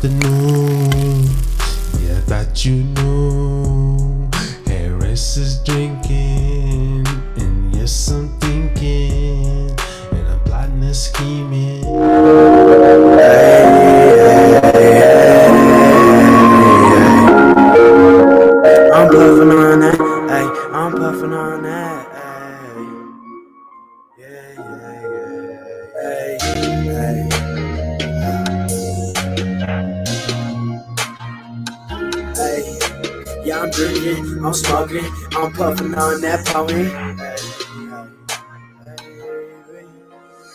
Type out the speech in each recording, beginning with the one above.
the news. Yeah, I thought you knew. Harris is drinking, and yes, I'm thinking, and I'm plotting and scheming. I'm puffing on that, ay, I'm puffing on that, ay. Yeah, ay, ay. Yeah, I'm drinking, I'm smoking, I'm puffing on that pony.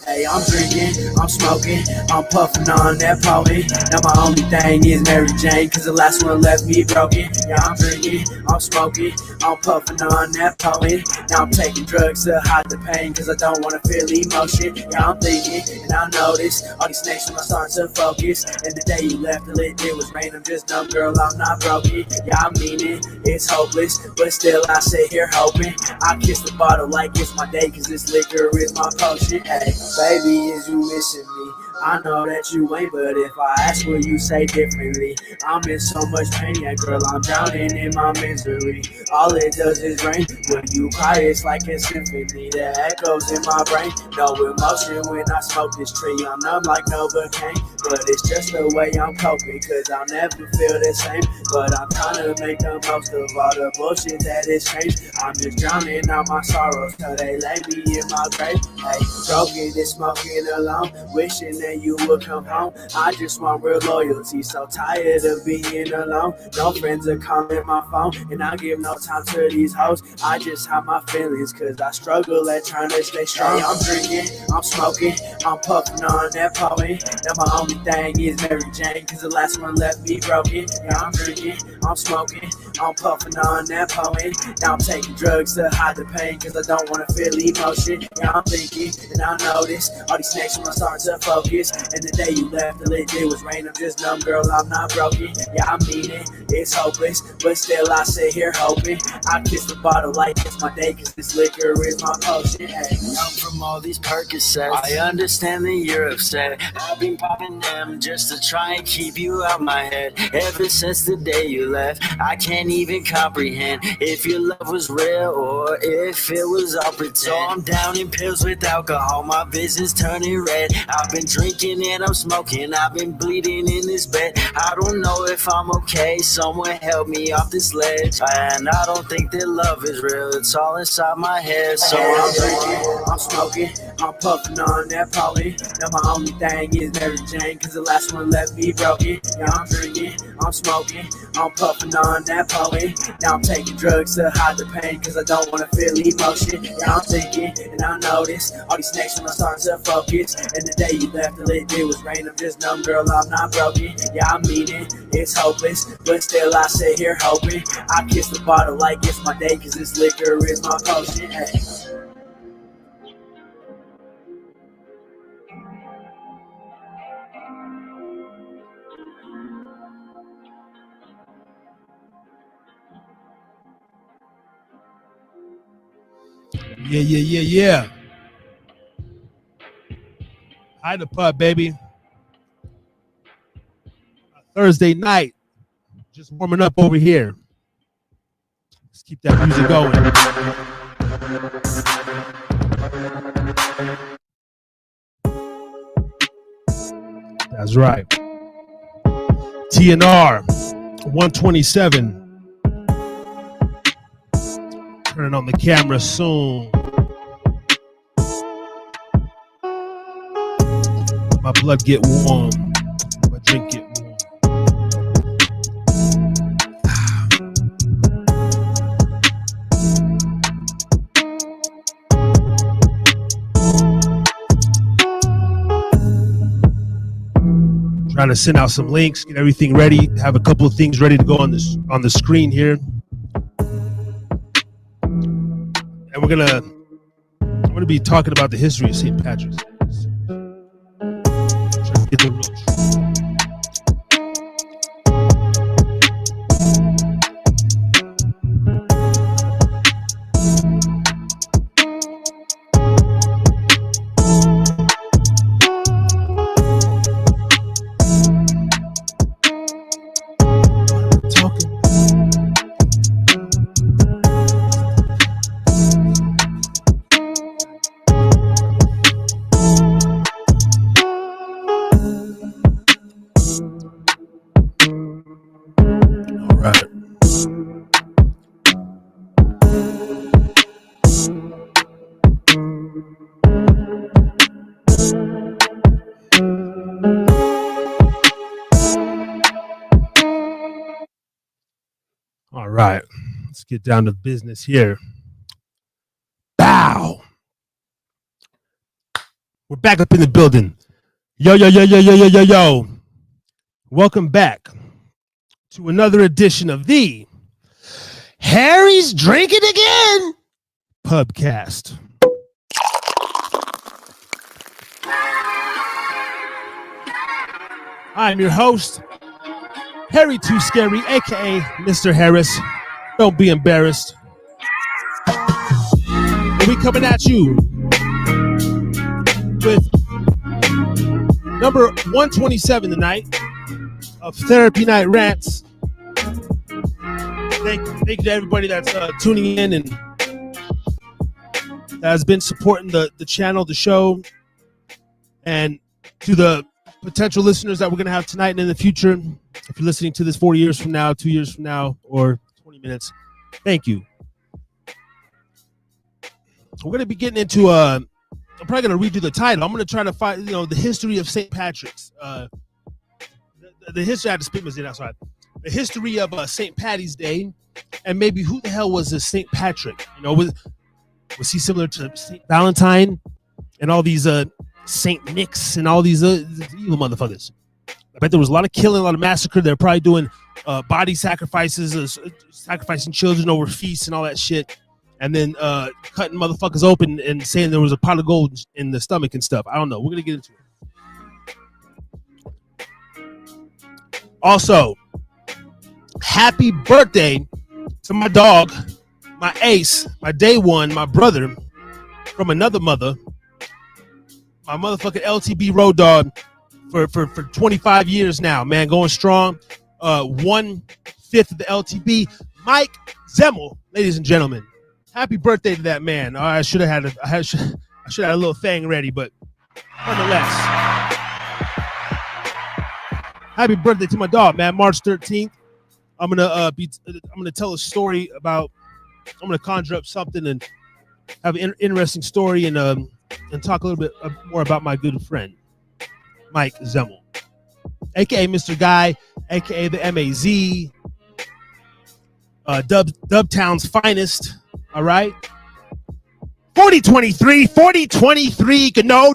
Hey, I'm drinking, I'm smoking, I'm puffing on that pony. Now my only thing is Mary Jane, cause the last one left me broken. Yeah, I'm drinking, I'm smoking, I'm puffing on that pony. Now I'm taking drugs to hide the pain, cause I don't wanna feel emotion. Yeah, I'm thinking, and I notice all these snakes when I start to focus. And the day you left, the lit, it was rain, I'm just dumb, girl, I'm not broken. Yeah, I mean it, it's hopeless, but still I sit here hoping. I kiss the bottle like it's my day, cause this liquor is my potion. Hey, baby, is you missing me? I know that you ain't, but if I ask, will you say differently? I'm in so much pain, yeah, girl, I'm drowning in my misery. All it does is rain. When you cry, it's like a symphony that echoes in my brain. No emotion when I smoke this tree. I'm numb like Novocaine, but it's just the way I'm coping, cause I'll never feel the same. But I'm trying to make the most of all the bullshit that is changed. I'm just drowning out my sorrows till they lay me in my grave. Hey, stroking and smoking alone, wishing that you would come home. I just want real loyalty, so tired of being alone. No friends are calling my phone, and I give no time to these hoes. I just hide my feelings, cause I struggle at trying to stay strong. Hey, I'm drinking, I'm smoking, I'm puffing on that pony. Now my only thing is Mary Jane, cause the last one left me broken. Yeah, I'm drinking, I'm smoking, I'm puffing on that pony. Now I'm taking drugs to hide the pain, cause I don't wanna feel emotion. Yeah, I'm thinking, and I notice all these snakes when I start to focus. And the day you left, the lit, it was rain, I'm just numb, girl, I'm not broken. Yeah, I mean it, it's hopeless, but still I sit here hoping. I kiss the bottle like it's my day, cause this liquor is my potion. Hey. I'm from all these Percocets, I understand that you're upset. I've been popping them just to try and keep you out my head. Ever since the day you left, I can't even comprehend if your love was real or if it was all pretend. So I'm down in pills with alcohol, my vision's turning red. I've been drinking and I'm smoking, I've been bleeding in this bed. I don't know if I'm okay, someone help me off this ledge. And I don't think that love is real, it's all inside my head. So I'm drinking, I'm smoking, I'm puffing on that poly. Now my only thing is Mary Jane, cause the last one left me broken. Yeah, I'm drinking, I'm smoking, I'm puffing on that poly. Now I'm taking drugs to hide the pain, cause I don't wanna feel emotion. Yeah, I'm thinking, and I notice all these snakes when I start to focus. And the day you left, the lit, it was rain, I'm just numb, girl, I'm not broken. Yeah, I mean it, it's hopeless, but still I sit here hoping. I kiss the bottle like it's my day, cause this liquor is my potion. Hey. Yeah. Hi, the pub, baby. Thursday night. Just warming up over here. Let's keep that music going. That's right. TNR 127. Turning on the camera soon. My blood get warm. My drink get warm. Trying to send out some links, get everything ready, have a couple of things ready to go on the screen here. And I'm gonna be talking about the history of St. Patrick's Day. Get the real truth. Let's get down to business here. Bow. We're back up in the building. Yo. Welcome back to another edition of the Harry's Drinking Again Pubcast. I'm your host, Harry Too Scary, aka Mr. Harris. Don't be embarrassed. And we coming at you with number 127 tonight of Therapy Night Rants. Thank you to everybody that's tuning in and that has been supporting the channel, the show, and to the potential listeners that we're going to have tonight and in the future. If you're listening to this 4 years from now, 2 years from now, or 20 minutes, thank you. We're going to be getting into I'm probably going to redo the title. I'm going to try to find, the history of St. Patrick's. The history, I had to spit my zit outside. The history of St. Patty's Day, and maybe who the hell was this St. Patrick? Was he similar to St. Valentine and all these St. Nick's and all these evil motherfuckers? I bet there was a lot of killing, a lot of massacre. They're probably doing body sacrifices, sacrificing children over feasts and all that shit, and then cutting motherfuckers open and saying there was a pot of gold in the stomach and stuff. I don't know. We're going to get into it. Also, happy birthday to my dog, my ace, my day one, my brother from another mother, my motherfucking LTB road dog for 25 years now, man, going strong. 1/5 of the LTB, Mike Zemmel, ladies and gentlemen. Happy birthday to that man. I should have had a little thing ready, but nonetheless, happy birthday to my dog, man. March 13th. I'm gonna tell a story about. I'm gonna conjure up something and have an interesting story and talk a little bit more about my good friend, Mike Zemmel, aka Mr. Guy, aka the M.A.Z, Dubtown's finest. All right, 4023, no.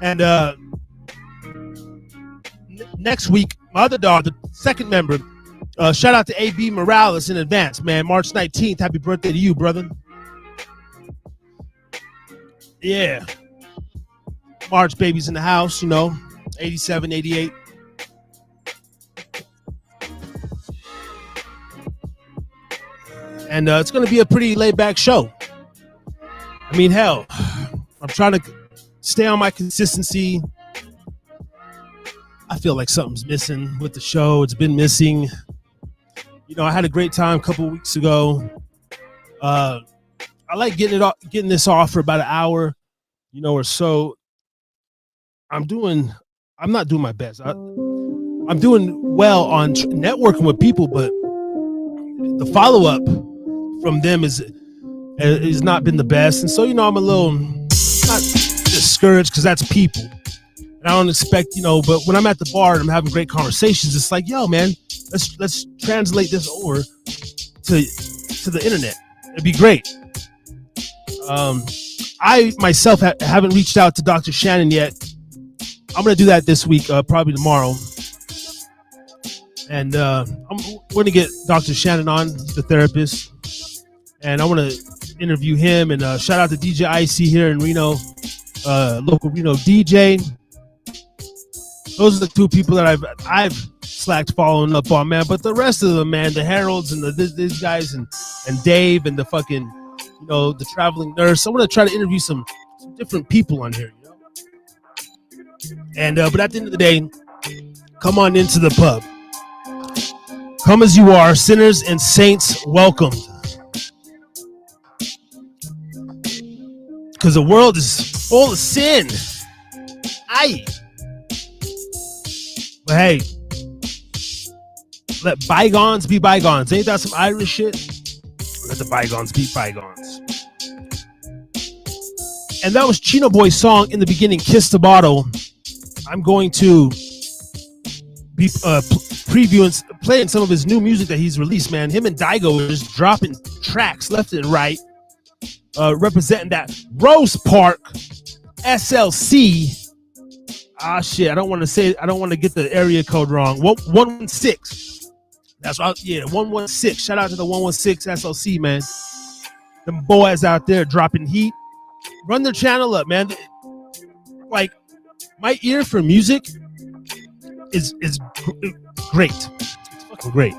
And next week, my other dog, the second member, shout out to A.B. Morales in advance, man. March 19th, happy birthday to you, brother. Yeah. March babies in the house, 87, 88. And it's going to be a pretty laid-back show. I mean, hell, I'm trying to stay on my consistency. I feel like something's missing with the show. It's been missing. I had a great time a couple of weeks ago. I like getting this off for about an hour, or so. I'm not doing my best. I'm doing well on networking with people, but the follow-up from them is not been the best. And so, I'm a little not discouraged because that's people. And I don't expect, but when I'm at the bar and I'm having great conversations, it's like, yo, man, let's translate this over to the internet. It'd be great. I myself haven't reached out to Dr. Shannon yet. I'm going to do that this week, probably tomorrow. And we're going to get Dr. Shannon on, the therapist. And I want to interview him. And shout out to DJ IC here in Reno, local Reno DJ. Those are the two people that I've slacked following up on, man. But the rest of them, man, the Heralds and these guys and Dave and the fucking, the traveling nurse. I'm going to try to interview some different people on here, And, but at the end of the day, come on into the pub. Come as you are, sinners and saints welcomed. Because the world is full of sin. Aye. But hey, let bygones be bygones. Ain't that some Irish shit? Let the bygones be bygones. And that was Chino Boy's song in the beginning, Kiss the Bottle. I'm going to previewing, playing some of his new music that he's released, man. Him and Daigo are just dropping tracks left and right, representing that Rose Park SLC. Ah, shit. I don't want to get the area code wrong. 116. That's right. Yeah, 116. Shout out to the 116 SLC, man. Them boys out there dropping heat. Run their channel up, man. Like, my ear for music is great. It's fucking great.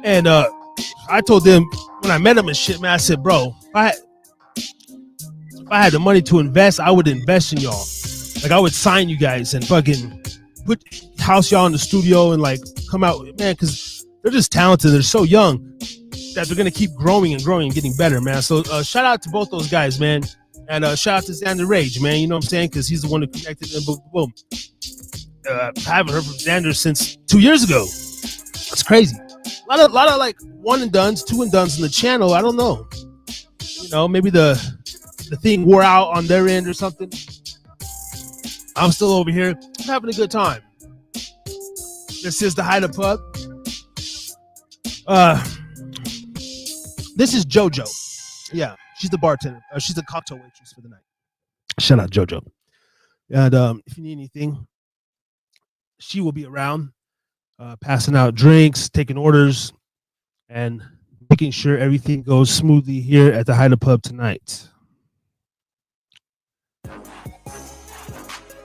And I told them when I met them and shit, man, I said, bro, if I had the money to invest, I would invest in y'all. Like, I would sign you guys and fucking house y'all in the studio and like come out, man, because they're just talented. They're so young that they're gonna keep growing and getting better, man. So shout out to both those guys, man. And shout out to Xander Rage, man. You know what I'm saying? Because he's the one who connected them. Boom. I haven't heard from Xander since 2 years ago. That's crazy. A lot of like one and dones, two and dones in the channel. I don't know. You know, maybe the thing wore out on their end or something. I'm still over here. I'm having a good time. This is the Hideout Pub. This is JoJo. Yeah, she's the bartender. She's the cocktail waitress for the night. Shout out JoJo. And if you need anything, she will be around, passing out drinks, taking orders, and making sure everything goes smoothly here at the Hideout Pub tonight.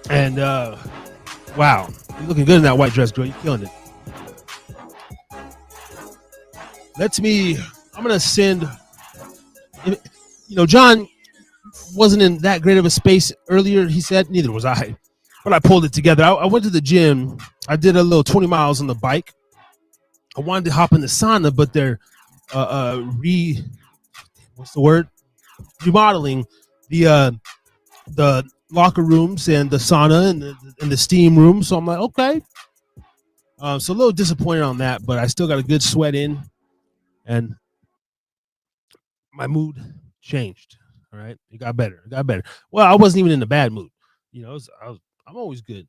And wow, you're looking good in that white dress, girl. You're killing it. I'm gonna send. You know, John wasn't in that great of a space earlier. He said, neither was I, but I pulled it together. I went to the gym. I did a little 20 miles on the bike. I wanted to hop in the sauna, but they're remodeling the locker rooms and the sauna and the steam room. So I'm like, okay. So a little disappointed on that, but I still got a good sweat in, and my mood changed. All right, it got better. Well, I wasn't even in a bad mood. You know, I'm always good.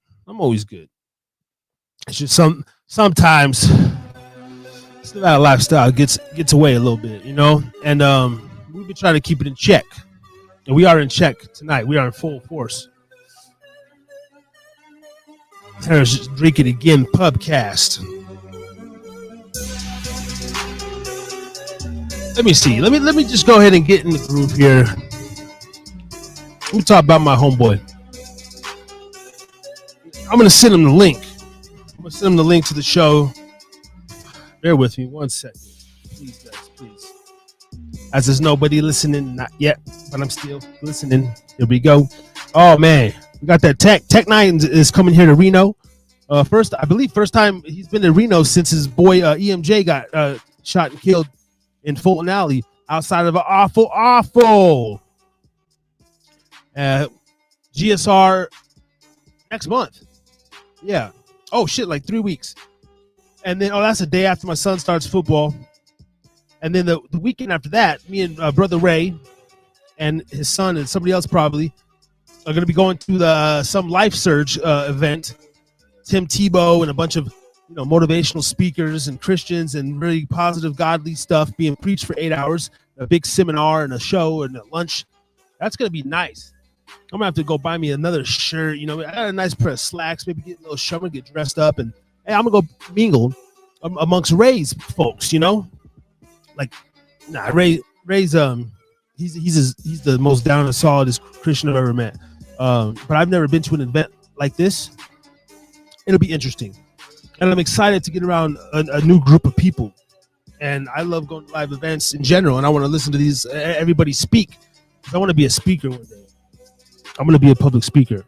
It's just sometimes that lifestyle gets away a little bit, you know. And we've been trying to keep it in check. And we are in check tonight. We are in full force. There's Drinkin Again Pubcast. Let me see. Let me just go ahead and get in the groove here. Let me talk about my homeboy. I'm gonna send him the link. To the show. Bear with me 1 second. Please, guys, please. As there's nobody listening, not yet, but I'm still listening. Here we go. Oh man, we got that Tech 9 is coming here to Reno. First time he's been to Reno since his boy EMJ got shot and killed in Fulton Alley outside of an awful GSR next month. Yeah. Oh shit, like 3 weeks. And then that's the day after my son starts football. And then the weekend after that, me and brother Ray and his son and somebody else probably are going to be going to some Life Surge event. Tim Tebow and a bunch of motivational speakers and Christians and really positive, godly stuff being preached for 8 hours. A big seminar and a show and a lunch. That's going to be nice. I'm going to have to go buy me another shirt. I got a nice pair of slacks, maybe get a little shower, get dressed up, and hey, I'm going to go mingle amongst Ray's folks, Like, nah, Ray's he's the most down and solidest Christian I've ever met. But I've never been to an event like this. It'll be interesting. And I'm excited to get around a new group of people. And I love going to live events in general, and I want to listen to everybody speak. I want to be a speaker one day. I'm going to be a public speaker.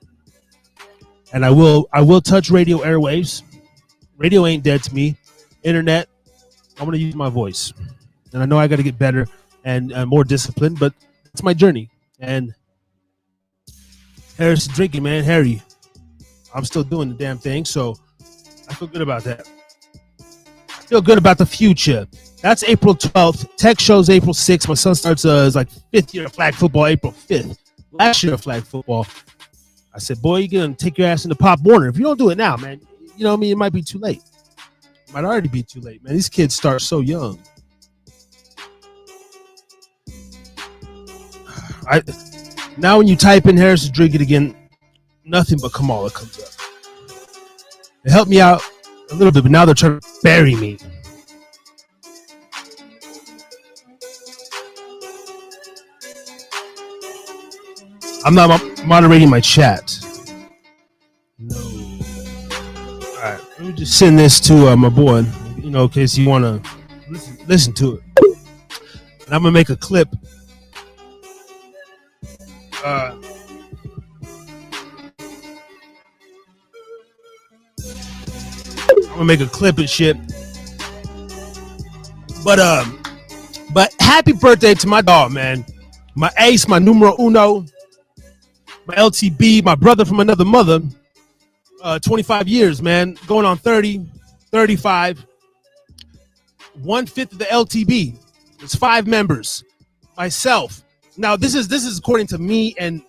And I will touch radio airwaves. Radio ain't dead to me. Internet, I'm going to use my voice. And I know I got to get better and more disciplined, but it's my journey. And Harris drinking, man, Harry. I'm still doing the damn thing, so I feel good about that. I feel good about the future. That's April 12th. Tech show's April 6th. My son starts his like 5th year of flag football April 5th. Last year of flag football, I said, boy, you're going to take your ass into Pop Warner. If you don't do it now, man, you know what I mean? It might be too late. It might already be too late, man. These kids start so young. Now when you type in Harris is Drinkin again, nothing but Kamala comes up. It helped me out a little bit, but now they're trying to bury me. I'm not moderating my chat. No. All right, let me just send this to my boy, you know, in case you want to listen to it. And I'm gonna make a clip. I'm gonna make a clip and shit. But happy birthday to my dog, man. My ace, my numero uno, my LTB, my brother from another mother. 25 years, man. Going on 30, 35. 1/5 of the LTB. It's 5 members. Myself. Now this is according to me, and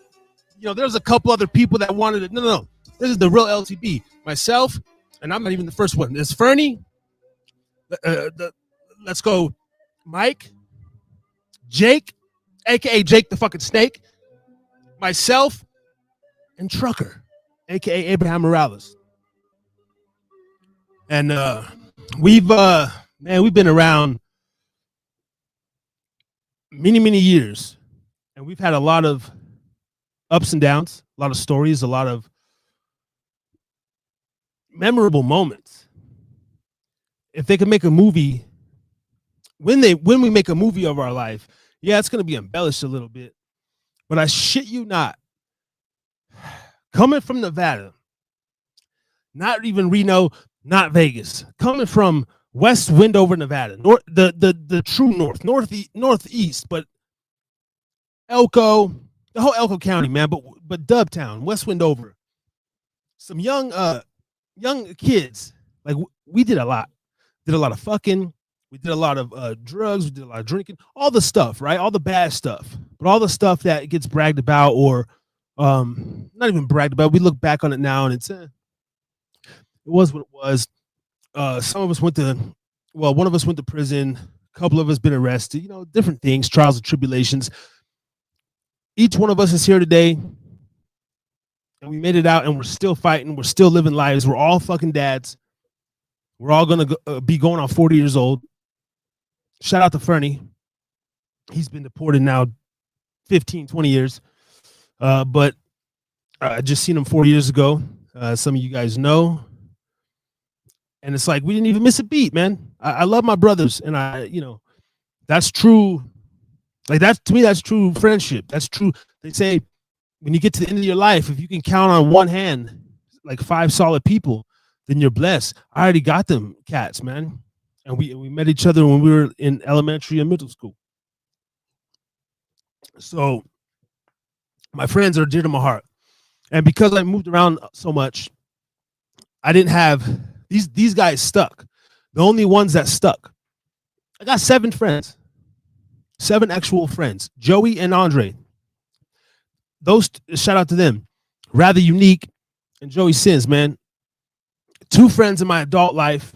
you know there's a couple other people that wanted it. No. This is the real LTB. Myself, and I'm not even the first one. There's Fernie. Let's go. Mike. Jake, aka Jake the fucking Snake. Myself, and Trucker, aka Abraham Morales. And we've been around many years, and we've had a lot of ups and downs, a lot of stories, a lot of memorable moments. If they could make a movie, when we make a movie of our life, yeah, it's gonna be embellished a little bit, but I shit you not, coming from Nevada, not even Reno, not Vegas, coming from West Wendover, Nevada, the true northeast, but Elko, the whole Elko County, man, but Dubtown, West Wendover, some young kids, like we did a lot of fucking, we did a lot of drugs, we did a lot of drinking, all the stuff, right? All the bad stuff, but all the stuff that gets bragged about or not even bragged about. We look back on it now and it's it was what it was. Some of us one of us went to prison, a couple of us been arrested, you know, different things, trials and tribulations. Each one of us is here today and we made it out and we're still fighting, we're still living lives, we're all fucking dads. We're all gonna be going on 40 years old. Shout out to Fernie. He's been deported now 15, 20 years. But I just seen him 4 years ago. Some of you guys know. And it's like, we didn't even miss a beat, man. I love my brothers. And that's true. Like to me, that's true friendship. That's true. They say when you get to the end of your life, if you can count on one hand, like 5 solid people, then you're blessed. I already got them cats, man. And we met each other when we were in elementary and middle school. So my friends are dear to my heart. And because I moved around so much, I didn't have these guys stuck. The only ones that stuck. I got 7 friends. 7 actual friends. Joey and Andre. Those, shout out to them. Rather Unique and Joey Sins, man. 2 friends in my adult life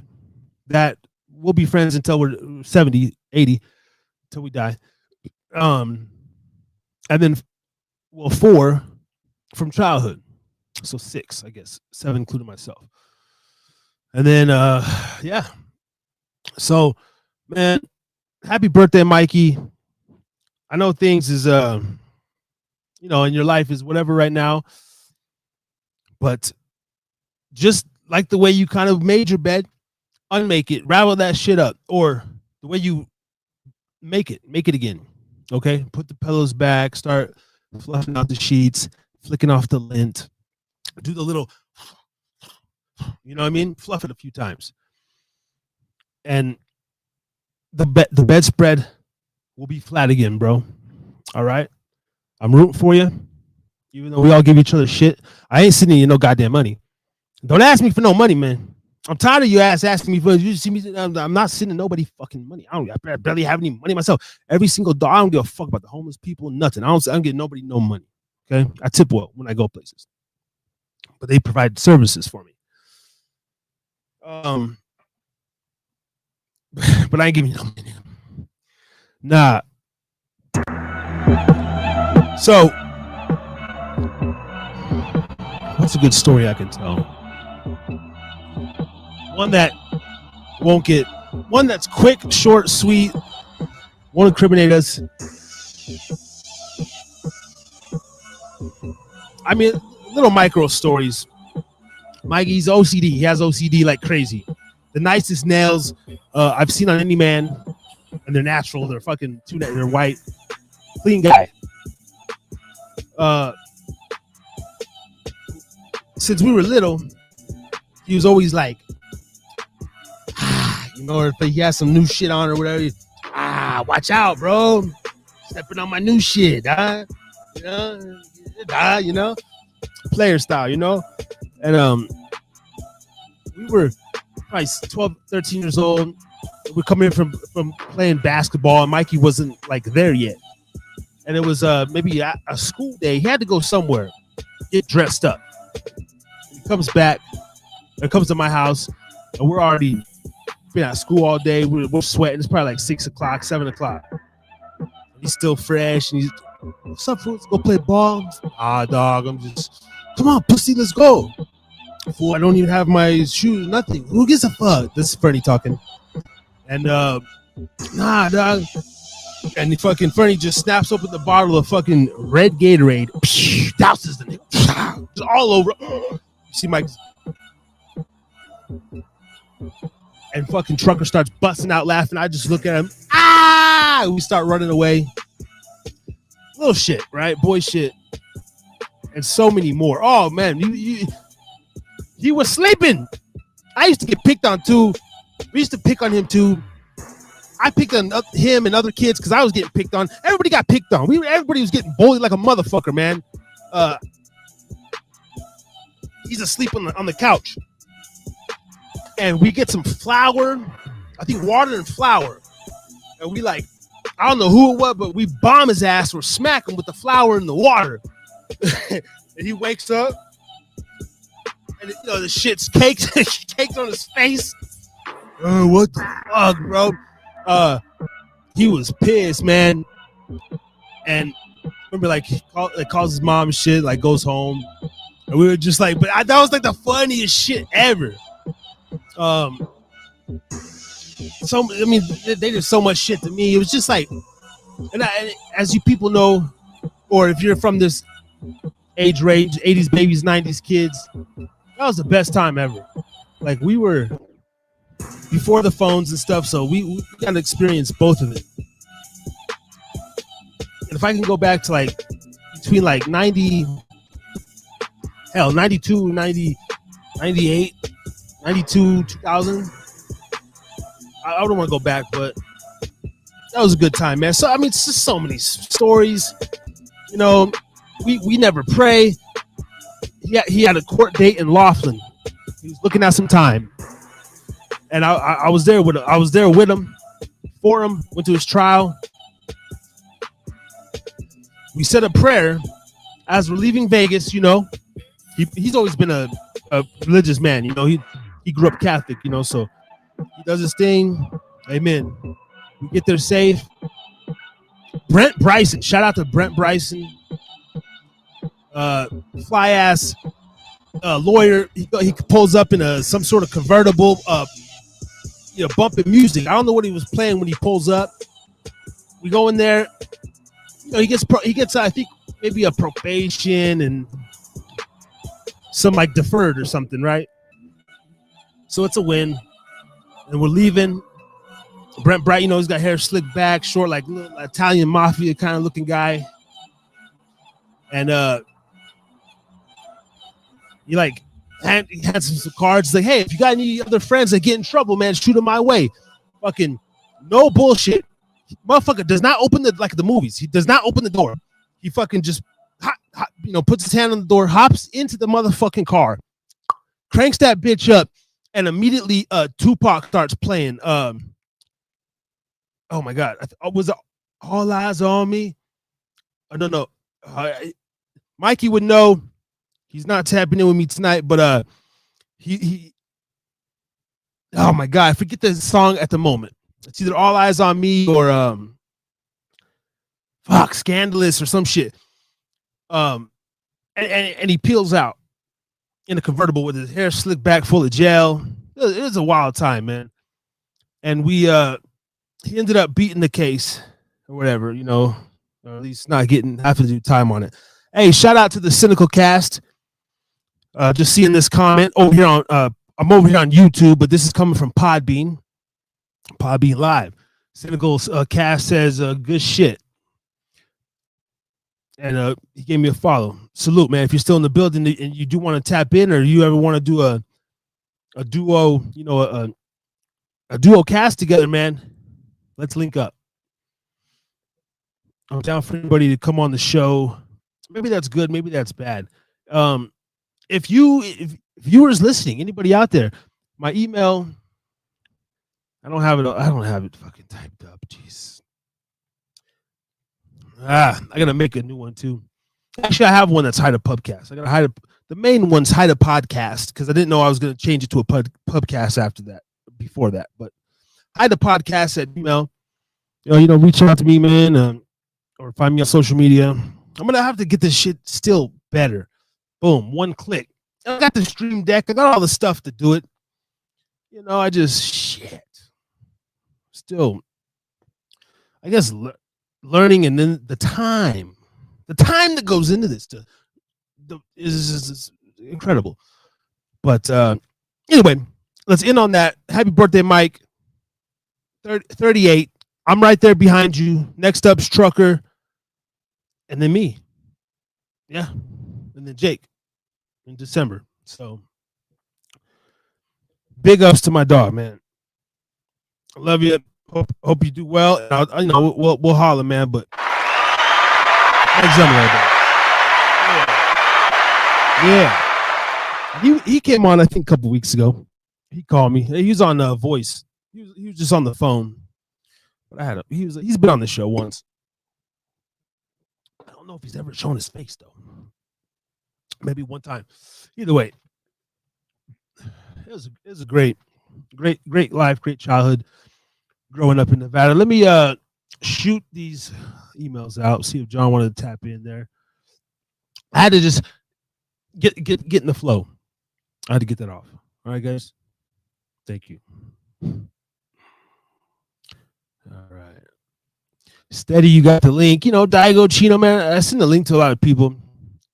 that we'll be friends until we're 70, 80, until we die. And then, 4 from childhood. So 6, I guess. 7 including myself. And then, yeah. So, man, happy birthday, Mikey. I know things is, in your life is whatever right now. But just like the way you kind of made your bed, unmake it, ravel that shit up, or the way you make it again. Okay, put the pillows back, start fluffing out the sheets, flicking off the lint, do the little, you know what I mean? Fluff it a few times, and the bedspread will be flat again, bro. All right, I'm rooting for you, even though we all give each other shit. I ain't sending you no goddamn money. Don't ask me for no money, man. I'm tired of you asking me for. You see me? I'm not sending nobody fucking money. I barely have any money myself. Every single dog. I don't give a fuck about the homeless people. Nothing. I don't get nobody no money. Okay. I tip well when I go places, but they provide services for me. But I ain't giving you no money. Nah. So, what's a good story I can tell? One that won't get, one that's quick, short, sweet, won't incriminate us. I mean, little micro stories. Mikey's OCD. He has OCD like crazy. The nicest nails I've seen on any man, and they're natural. They're fucking they're white, clean guy. Since we were little, he was always like, you know, if he has some new shit on or whatever, watch out, bro. Stepping on my new shit, you know, player style, you know. And we were probably 12, 13 years old. We're coming in from playing basketball, and Mikey wasn't like there yet. And it was maybe a school day. He had to go somewhere, get dressed up. He comes back, and comes to my house, and we're already been at school all day. We're sweating. It's probably like 6 o'clock, 7 o'clock. He's still fresh, and he's, what's up, fool? Let's go play ball. Dog, I'm just, come on, pussy, let's go. Fool, I don't even have my shoes, nothing. Who gives a fuck? This is Fernie talking. And nah, dog. And the fucking Fernie just snaps open the bottle of fucking red Gatorade, douses the nigga, just all over. You see Mike, and fucking trucker starts busting out laughing. I just look at him. We start running away. Little shit, right? Boy shit. And so many more. Oh man, he was sleeping. I used to get picked on too. We used to pick on him too. I picked on him and other kids because I was getting picked on. Everybody got picked on. Everybody was getting bullied like a motherfucker, man. He's asleep on the couch. And we get some flour, I think water and flour. And we like, I don't know who it was, but we bomb his ass or smack him with the flour and the water. And he wakes up. And you know, the shit's caked on his face. What the fuck, bro? He was pissed, man. And remember, like, he calls his mom and shit, like, goes home. And we were just like, but that was like the funniest shit ever. So I mean, they did so much shit to me. It was just like, and as you people know, or if you're from this age range, 80s babies, 90s kids, that was the best time ever. Like, we were before the phones and stuff, so we got to experience both of it. And if I can go back to like between like 92, 90, 98, 92, 2000, I don't want to go back, but that was a good time, man. So I mean, it's just so many stories. You know, we never pray. He had a court date in Laughlin. He was looking at some time, and I was there with him for him. Went to his trial. We said a prayer as we're leaving Vegas. You know, he's always been a religious man. You know, he grew up Catholic. You know, so he does his thing. Amen. We get there safe. Brent Bryson, shout out to Brent Bryson. Fly ass lawyer. He pulls up in some sort of convertible, bumping music. I don't know what he was playing when he pulls up. We go in there. You know, he gets I think maybe a probation and some like deferred or something, right? So it's a win. And we're leaving. Brent Bright, you know, he's got hair slicked back, short, like little Italian mafia kind of looking guy. And he like hands some cards. Like, hey, if you got any other friends that get in trouble, man, shoot them my way. Fucking no bullshit. Motherfucker does not open the movies. He does not open the door. He fucking just puts his hand on the door, hops into the motherfucking car, cranks that bitch up, and immediately Tupac starts playing. Oh my God, was it All Eyes on Me? I don't know. Mikey would know. He's not tapping in with me tonight, but he oh my god, I forget the song at the moment. It's either All Eyes on Me or Scandalous or some shit. And he peels out in a convertible with his hair slicked back, full of gel. It was a wild time, man. And he ended up beating the case or whatever, you know, or at least not getting half to do time on it. Hey, shout out to the Cynical Cast. Just seeing this comment over here on I'm over here on YouTube, but this is coming from Podbean Live. Cynical Cast says good shit. And he gave me a follow. Salute, man. If you're still in the building and you do want to tap in, or you ever want to do a duo, you know, a duo cast together, man, let's link up. I'm down for anybody to come on the show. Maybe that's good, maybe that's bad. If viewers listening, anybody out there, my email, I don't have it fucking typed up. Jeez. I gotta make a new one too. Actually, I have one that's Hide a Pubcast. I gotta hide the main one's Hide a Podcast because I didn't know I was gonna change it to a Pubcast after that, before that. But Hide a Podcast at email. You know, reach out to me, man, or find me on social media. I'm gonna have to get this shit still better. Boom, one click. I got the Stream Deck. I got all the stuff to do it. You know, I just shit. Still, I guess learning, and then the time that goes into this is incredible. But anyway, let's end on that. Happy birthday, Mike. 38. I'm right there behind you. Next up's Trucker, and then me. Yeah, and then Jake in December. So big ups to my dog, man. I love you. Hope you do well. You know, we'll holler, man. But yeah. He came on, I think, a couple weeks ago. He called me. He was on voice. He was just on the phone. But he's been on the show once. I don't know if he's ever shown his face though. Maybe one time. Either way, it was a great life, great childhood. Growing up in Nevada. Let me shoot these emails out, see if John wanted to tap in there. I had to just get in the flow. I had to get that off. All right, guys. Thank you. All right. Steady, you got the link. You know, Daigo Chino, man. I send the link to a lot of people.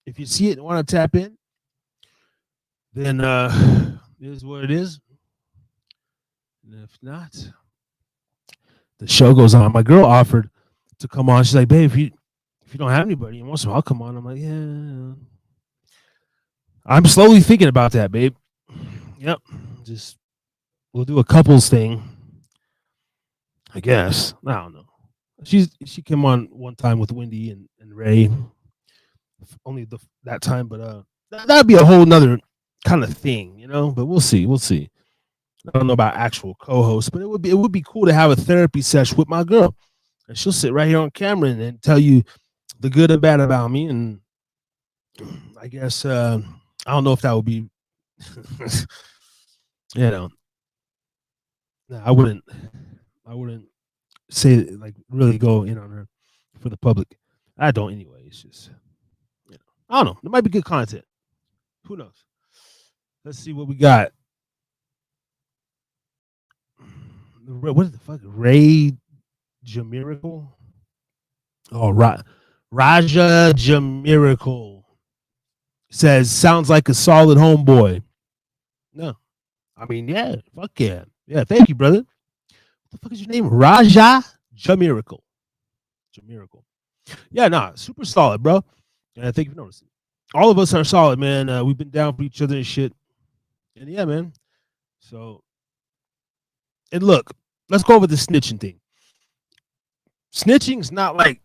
If you see it and want to tap in, then it is what it is. And if not, the show goes on. My girl offered to come on. She's like, babe, if you don't have anybody, I'll come on. I'm like, yeah. I'm slowly thinking about that, babe. Yep. Just we'll do a couples thing. I guess. I don't know. She came on one time with Wendy and Ray. Only that time, but that'd be a whole nother kind of thing, you know. But we'll see. I don't know about actual co-hosts, but it would be cool to have a therapy session with my girl, and she'll sit right here on camera and tell you the good and bad about me. And I guess I don't know if that would be, you know, no, I wouldn't say like really go in on her for the public. I don't anyway. It's just, you know, I don't know. It might be good content. Who knows? Let's see what we got. What the fuck? Ray Jamiracle? Oh, Raja Jamiracle says, sounds like a solid homeboy. No. I mean, yeah. Fuck yeah. Yeah, thank you, brother. What the fuck is your name? Raja Jamiracle. Yeah, nah. Super solid, bro. And thank you for noticing. All of us are solid, man. We've been down for each other and shit. And yeah, man. So, and look, let's go over the snitching thing. Snitching's not like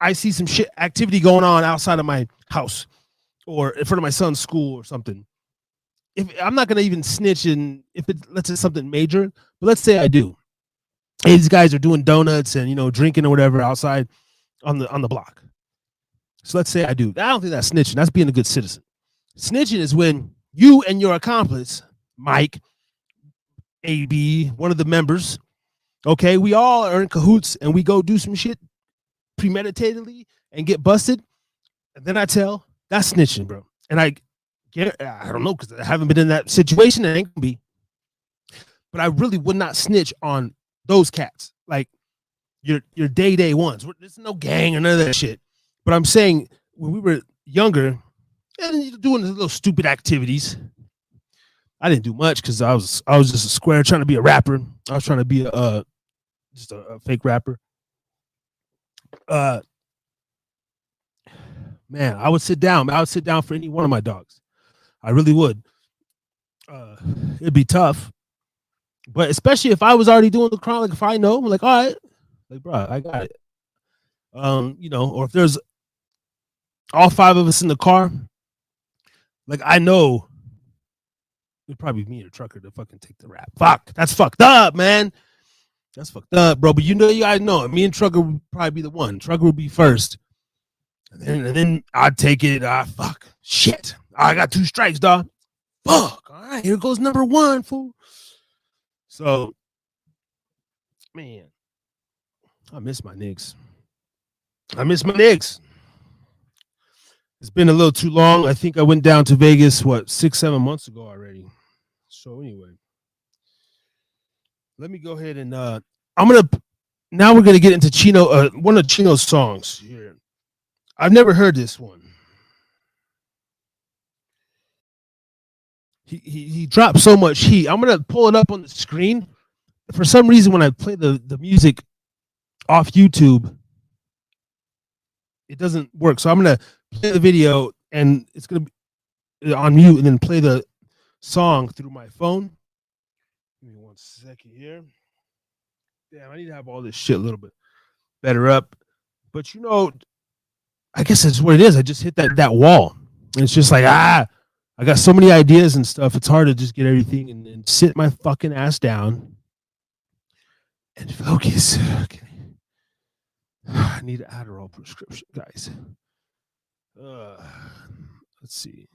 I see some shit activity going on outside of my house or in front of my son's school or something. If I'm not gonna even snitch, and if it, let's say something major, but let's say I do. Hey, these guys are doing donuts and, you know, drinking or whatever outside on the block. So let's say I do. I don't think that's snitching. That's being a good citizen. Snitching is when you and your accomplice, Mike, AB, one of the members. Okay, we all are in cahoots and we go do some shit premeditatedly and get busted. And then I tell, that's snitching, bro. And I don't know, because I haven't been in that situation and ain't gonna be. But I really would not snitch on those cats. Like your day ones. There's no gang or none of that shit. But I'm saying when we were younger and doing the little stupid activities, I didn't do much because I was just a square trying to be a rapper. I was trying to be just a fake rapper. Man, I would sit down. I would sit down for any one of my dogs. I really would. It'd be tough, but especially if I was already doing the crime. Like if I know, I'm like, all right, like bro, I got it. Or if there's all 5 of us in the car, like I know it'd probably be me or Trucker to fucking take the rap. Fuck, that's fucked up, man. That's fucked up, bro. But you guys know it. Me and Trucker would probably be the one. Trucker would be first. And then I'd take it. Fuck. Shit. I got 2 strikes, dog. Fuck. All right. Here goes number 1, fool. So, man, I miss my niggas. It's been a little too long. I think I went down to Vegas, 6-7 months ago already. So anyway, let me go ahead and now we're gonna get into Chino, one of Chino's songs here. I've never heard this one. He dropped so much heat. I'm gonna pull it up on the screen. For some reason, when I play the music off YouTube, it doesn't work. So I'm gonna play the video and it's gonna be on mute, and then play the song through my phone. Give me 1 second here. Damn, I need to have all this shit a little bit better up. But I guess that's what it is. I just hit that wall. And it's just like, I got so many ideas and stuff. It's hard to just get everything and sit my fucking ass down and focus. Okay. I need an Adderall prescription, guys. Let's see.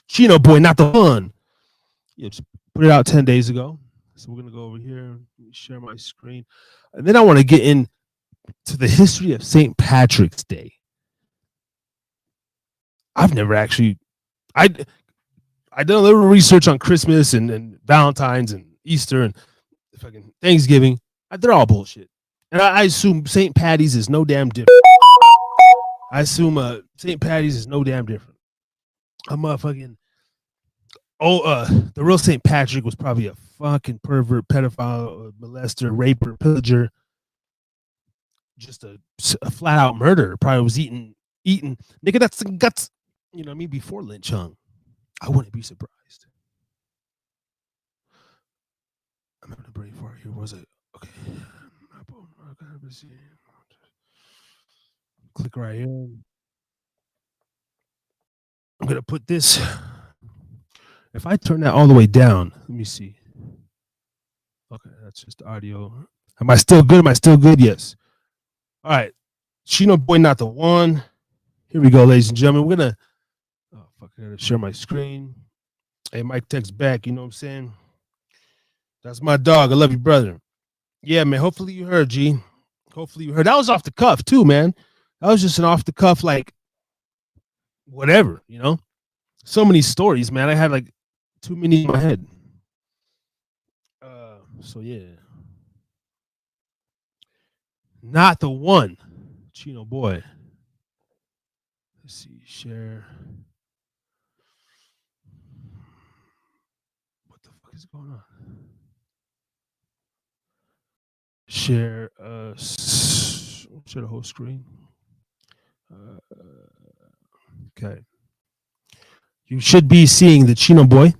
Chino Boy, not the one. Just put it out 10 days ago. So we're going to go over here, share my screen. And then I want to get into the history of St. Patrick's Day. I've never actually, I did a little research on Christmas and Valentine's and Easter and fucking Thanksgiving. They're all bullshit. And I assume St. Patty's is no damn different. St. Patty's is no damn different. A motherfucking, the real St. Patrick was probably a fucking pervert, pedophile, molester, raper, pillager. Just a flat out murderer. Probably was eating. Nigga, that's the guts. You know what I mean? Before Lynch hung. I wouldn't be surprised. I'm having a brain fart here. Was it? Okay. Click right here. I'm going to put this. If I turn that all the way down, let me see. Okay, that's just audio. Am I still good? Yes. All right. Chino Boy, not the one. Here we go, ladies and gentlemen. We're going to, I gotta share my screen. Hey, Mike text back, you know what I'm saying? That's my dog. I love you, brother. Yeah, man. Hopefully you heard, G. Hopefully you heard. That was off the cuff, too, man. That was just an off the cuff, like, whatever, So many stories, man. I had like too many in my head. So, yeah. Not the one. Chino Boy. Let's see. Share. What the fuck is going on? Share the whole screen. Okay. You should be seeing the Chino Boy.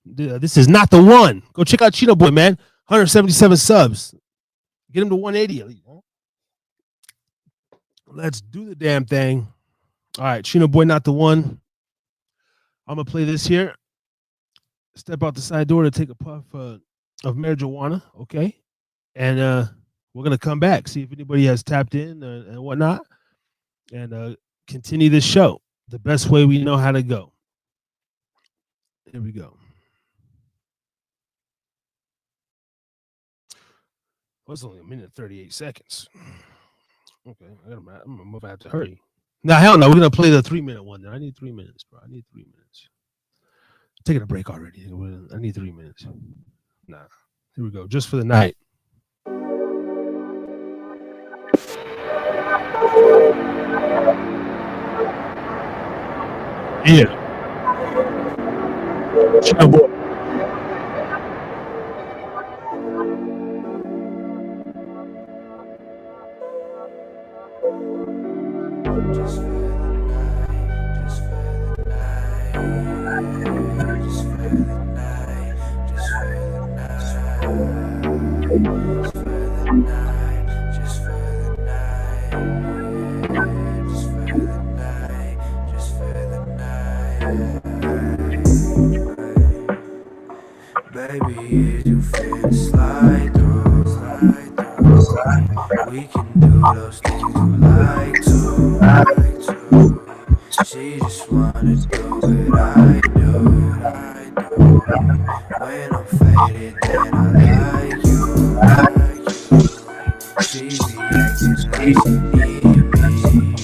This is not the one. Go check out Chino Boy, man. 177 subs. Get him to 180 at least. Huh? Let's do the damn thing. All right, Chino Boy, not the one. I'm going to play this here. Step out the side door to take a puff of marijuana, okay? And we're going to come back, see if anybody has tapped in and whatnot, and continue this show the best way we know how to go. Here we go. it's only a minute and 38 seconds. Okay, I'm gonna have to hurry. Now, hell no, we're gonna play the 3-minute one. Then I need 3 minutes, bro. I need 3 minutes. Taking a break already. I need 3 minutes. Nah, here we go. Just for the night. Yeah. Chill, boy. Baby, if you feel slide through, we can do those things you like to. She just wanna do what I do. When I'm faded, then I like you. She be acting like she need me.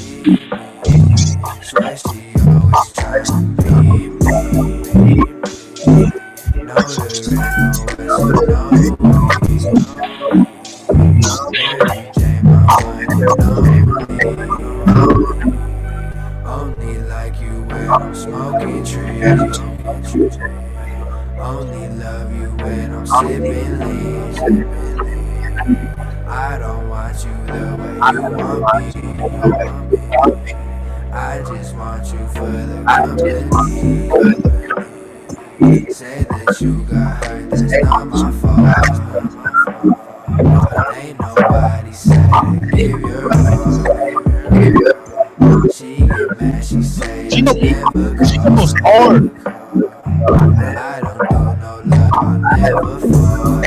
Swear she always trying to be me. Know there ain't no West, Mary Jane, my one and only like you when I'm smoking trees. Only love you when I'm sipping lean. I don't want you the way you want me. I just want you for the company. Say that you got hurt, that's not my fault. Ain't nobody say to give your all. She get mad, she say She never goes hard. I don't do no love, I'll never fall.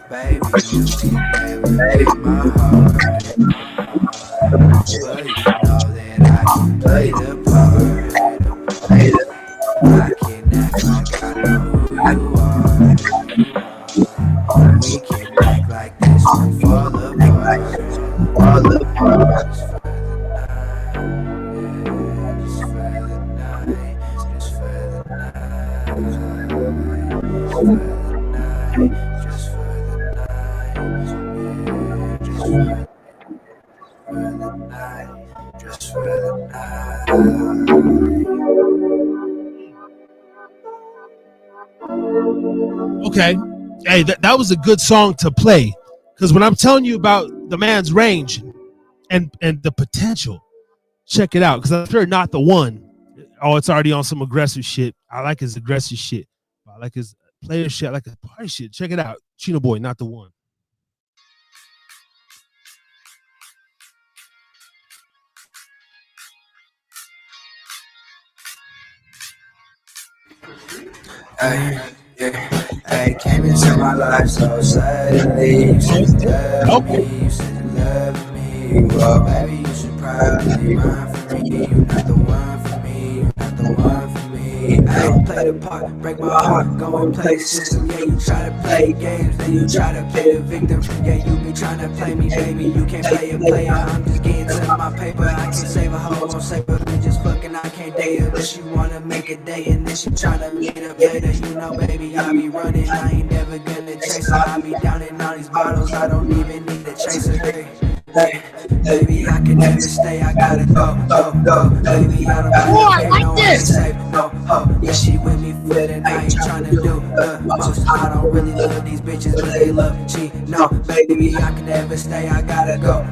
Baby, you can never break my heart. But you know that I can play the part. I can act like I know who you are. We can act like this won't fall apart. Just for the night, just for the night, just for the night, just for the night, just for the night. Okay. Hey, that was a good song to play. Because when I'm telling you about the man's range and the potential, check it out. Because I'm sure not the one. Oh, it's already on some aggressive shit. I like his aggressive shit. I like his player shit. I like his party shit. Check it out. Chino Boy, not the one. Hey, yeah, hey, came into my life so suddenly. You said you love me, you said you love me. Well, baby, you should probably run for me. You're not the one for me, you're not the one for me. Hey, play the part, break my heart, go and play the system. Yeah, you try to play games, then you try to play the victim. Yeah, you be trying to play me, baby, you can't play a player. I'm just getting to my paper, I can't save a hoe, won't save her. Just fucking, I can't date her, unless you wanna make a day, and then she tryna meet up later. You know, baby, I be running, I ain't never gonna chase her. I be down in all these bottles, I don't even need to chase her. Hey, baby, I can never stay, I gotta go. Baby, I don't care, no one can save no hoe. Yeah, she with me for the night, tryna do the most. I don't really love these bitches, but they love cheat. No, baby, I can never stay, I gotta go.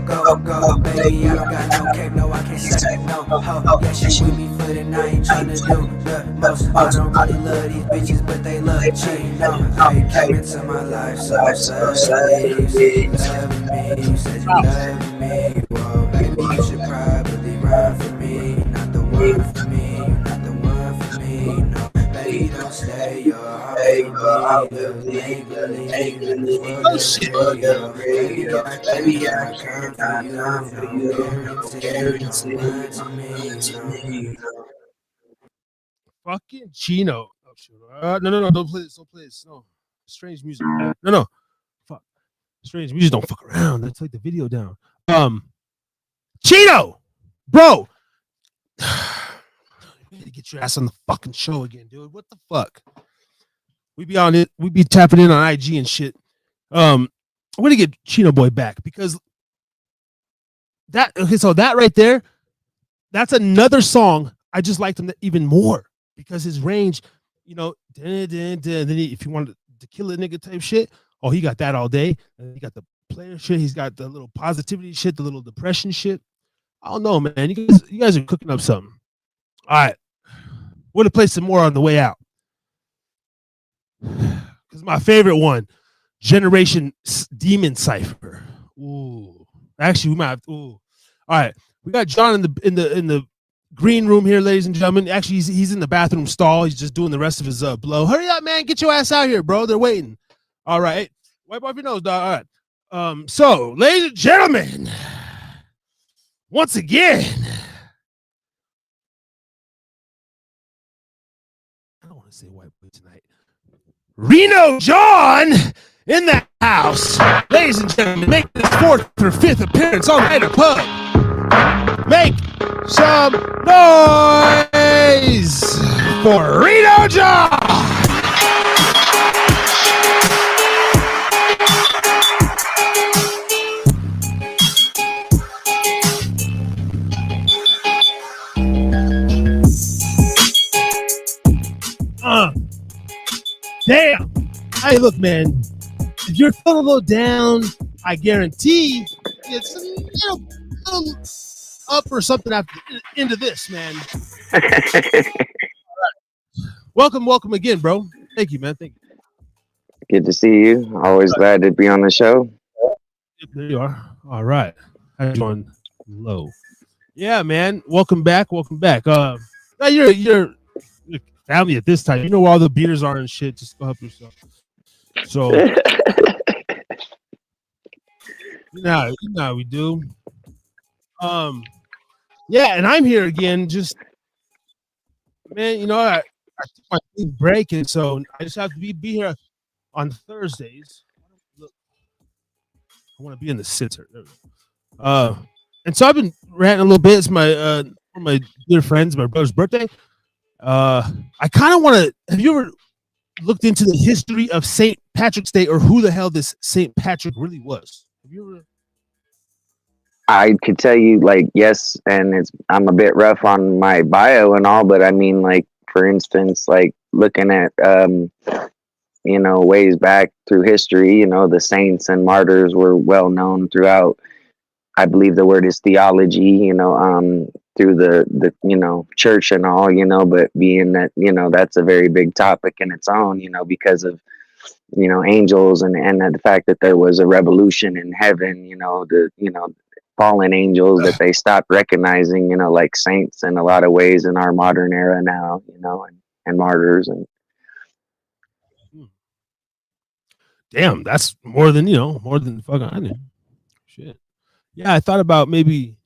Baby, I don't got no cape, no, I can't save no hoe. Yeah, she with me for the night, tryna do the most. I don't really love these bitches, but they love cheat. No, hey, came into my life so suddenly. You said you love me, you said you love me. Well, baby, you should probably run for me. You're not the one for me, you're not the one for me. No, baby, don't stay, you're hard for me. Oh shit, baby, I come for you. Guarantee, no one to me. Fucking Chino. Oh, shit. No, don't play this. No. Strange music. No. Fuck. Strange. We just don't fuck around. Let's take the video down. Cheeto, bro. We need to get your ass on the fucking show again, dude. What the fuck? We be on it. We be tapping in on IG and shit. I want to get Chino Boy back because so that right there, that's another song I just liked him even more because his range, then if you wanted to kill a nigga type shit, oh, he got that all day. And he got the player shit. He's got the little positivity shit, the little depression shit. I don't know, man. You guys are cooking up something. All right. We're going to play some more on the way out. Because my favorite one, Generation Demon Cypher. Ooh. Actually, we might have. Ooh. All right. We got John in the green room here, ladies and gentlemen. Actually, he's in the bathroom stall. He's just doing the rest of his blow. Hurry up, man. Get your ass out here, bro. They're waiting. All right. Wipe off your nose, dog. All right. So, ladies and gentlemen, once again, I don't want to say white boy tonight. Reno John in the house. Ladies and gentlemen, make his 4th or 5th appearance on the Pub. Make some noise for Reno John. Damn. Hey, look, man. If you're feeling a little down, I guarantee it's a little up or something after into this, man. Welcome again, bro. Thank you, man. Thank you. Good to see you. Always glad to be on the show. There you are. All right. How you doing? Low. Yeah, man. Welcome back. Now you're family at this time. You know where all the beaters are and shit. Just go help yourself. So you know how we do. Yeah, and I'm here again. Just man, I took my big break, and so I just have to be here on Thursdays. Look, I want to be in the sitter. And so I've been ranting a little bit. It's my for my dear friends, my brother's birthday. I kind of want to. Have you ever looked into the history of St. Patrick's Day or who the hell this St. Patrick really was? Have you ever? I could tell you, like, yes, and I'm a bit rough on my bio and all, but I mean, like, for instance, like looking at ways back through history, the saints and martyrs were well known throughout. I believe the word is theology, through the church and all, but being that, that's a very big topic in its own, because of, angels and the fact that there was a revolution in heaven, fallen angels that they stopped recognizing, like saints in a lot of ways in our modern era now, and martyrs and. Damn, that's more than fucking I knew. Shit. Yeah, I thought about maybe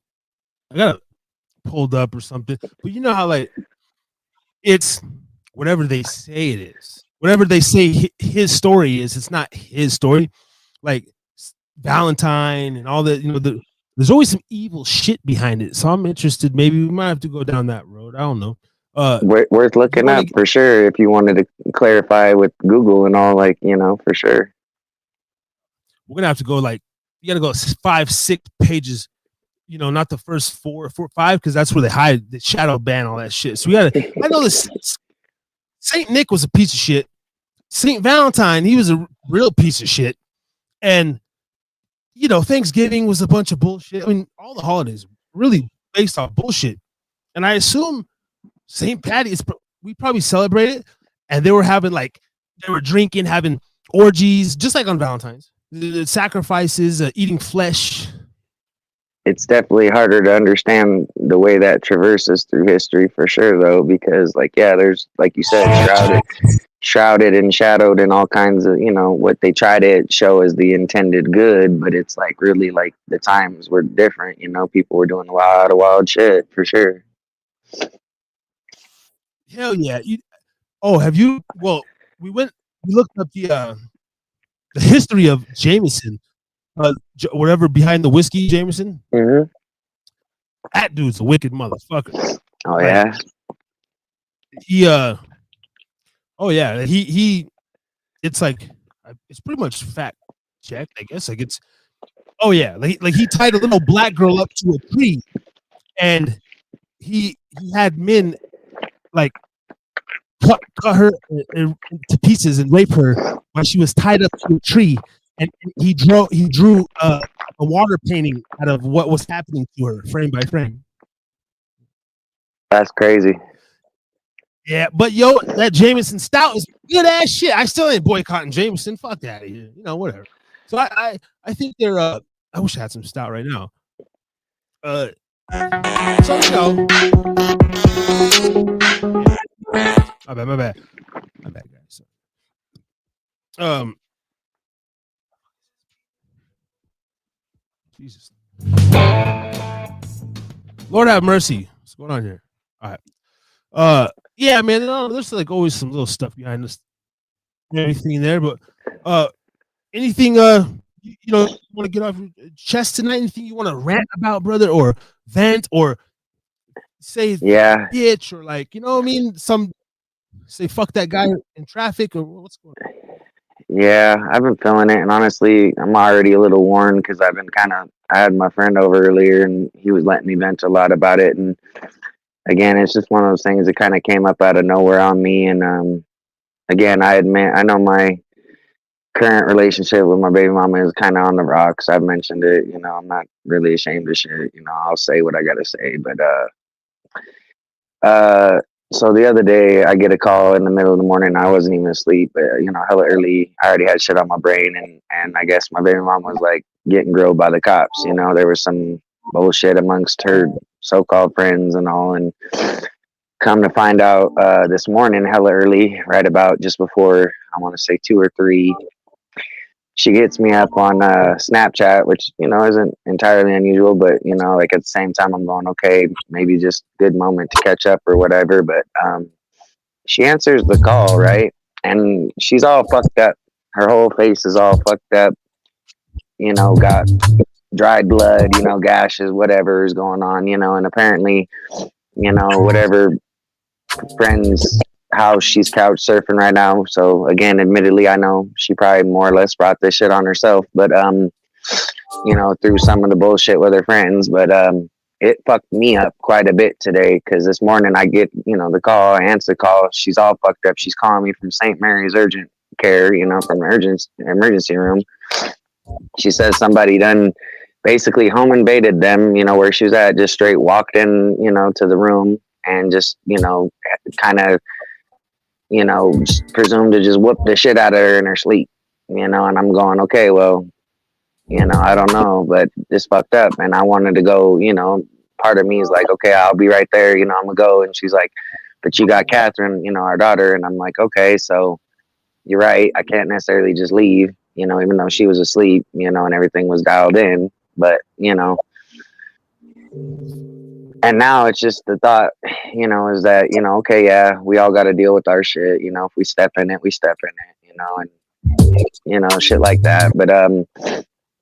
I got it pulled up or something. But you know how like it's whatever they say it is. Whatever they say his story is, it's not his story. Like Valentine and all that, there's always some evil shit behind it. So I'm interested. Maybe we might have to go down that road. I don't know. Worth looking up for sure if you wanted to clarify with Google and all, like, for sure. We're gonna have to go you gotta go 5-6 pages, not the first 4 or 5, because that's where they hide the shadow ban, all that shit. So we gotta I know this Saint Nick was a piece of shit. Saint Valentine, he was a real piece of shit. And Thanksgiving was a bunch of bullshit. I mean, all the holidays really based off bullshit. And I assume St. Patty we probably celebrate it, and they were drinking, having orgies, just like on Valentine's. The sacrifices, eating flesh. It's definitely harder to understand the way that traverses through history for sure, though, because there's, like you said, shrouded and shadowed in all kinds of, what they try to show as the intended good, but it's really the times were different. People were doing a lot of wild shit for sure. Hell yeah. Have you? Well, we looked up the history of Jameson. whatever behind the whiskey, Jameson. Mm-hmm. That dude's a wicked motherfucker. Oh Like, yeah. He it's like it's pretty much fact checked, I guess. Like it's like he tied a little black girl up to a tree, and he had men like cut her to pieces and rape her while she was tied up to a tree, and he drew a water painting out of what was happening to her, frame by frame. That's crazy. Yeah, but yo, that Jameson Stout is good ass shit. I still ain't boycotting Jameson. Fuck that, you know, whatever. So I think they're I wish I had some stout right now. So you know, my bad, guys. Jesus, Lord have mercy. What's going on here? All right. Yeah, man. There's like always some little stuff behind this, anything there. But anything you know, you want to get off your chest tonight? Anything you want to rant about, brother, or vent, or say bitch, or like, you know what I mean? Some say fuck that guy in traffic, or what's going on? Yeah, I've been feeling it, and honestly, I'm already a little worn because I had my friend over earlier, and he was letting me vent a lot about it, and again, it's just one of those things that kind of came up out of nowhere on me, and again, I admit, I know my current relationship with my baby mama is kind of on the rocks. I've mentioned it, you know, I'm not really ashamed of shit, you know, I'll say what I gotta say, but so the other day I get a call in the middle of the morning. I wasn't even asleep, but you know, hella early. I already had shit on my brain, and I guess my baby mom was like getting grilled by the cops. You know, there was some bullshit amongst her so-called friends and all. And come to find out, this morning, hella early, right about just before I want to say 2 or 3, she gets me up on Snapchat, which, you know, isn't entirely unusual, but, you know, like at the same time, I'm going, okay, maybe just good moment to catch up or whatever. But she answers the call, right? And she's all fucked up. Her whole face is all fucked up, you know, got dried blood, you know, gashes, whatever is going on, you know, and apparently, you know, whatever friends house she's couch surfing right now. So again, admittedly, I know she probably more or less brought this shit on herself, but you know, through some of the bullshit with her friends. But it fucked me up quite a bit today because this morning I get, you know, the call, I answer the call, she's all fucked up. She's calling me from St. Mary's urgent care, you know, from the emergency room. She says somebody done basically home invaded them, you know, where she was at, just straight walked in, you know, to the room and just, you know, kind of, you know, presumed to just whoop the shit out of her in her sleep, you know, and I'm going, okay, well, you know, I don't know, but it's fucked up. And I wanted to go, you know, part of me is like, okay, I'll be right there, you know, I'm gonna go. And she's like, but you got Catherine, you know, our daughter. And I'm like, okay, so you're right. I can't necessarily just leave, you know, even though she was asleep, you know, and everything was dialed in, but, you know, and now it's just the thought, you know, is that, you know, okay, yeah, we all got to deal with our shit. You know, if we step in it, we step in it, you know, and, you know, shit like that. But,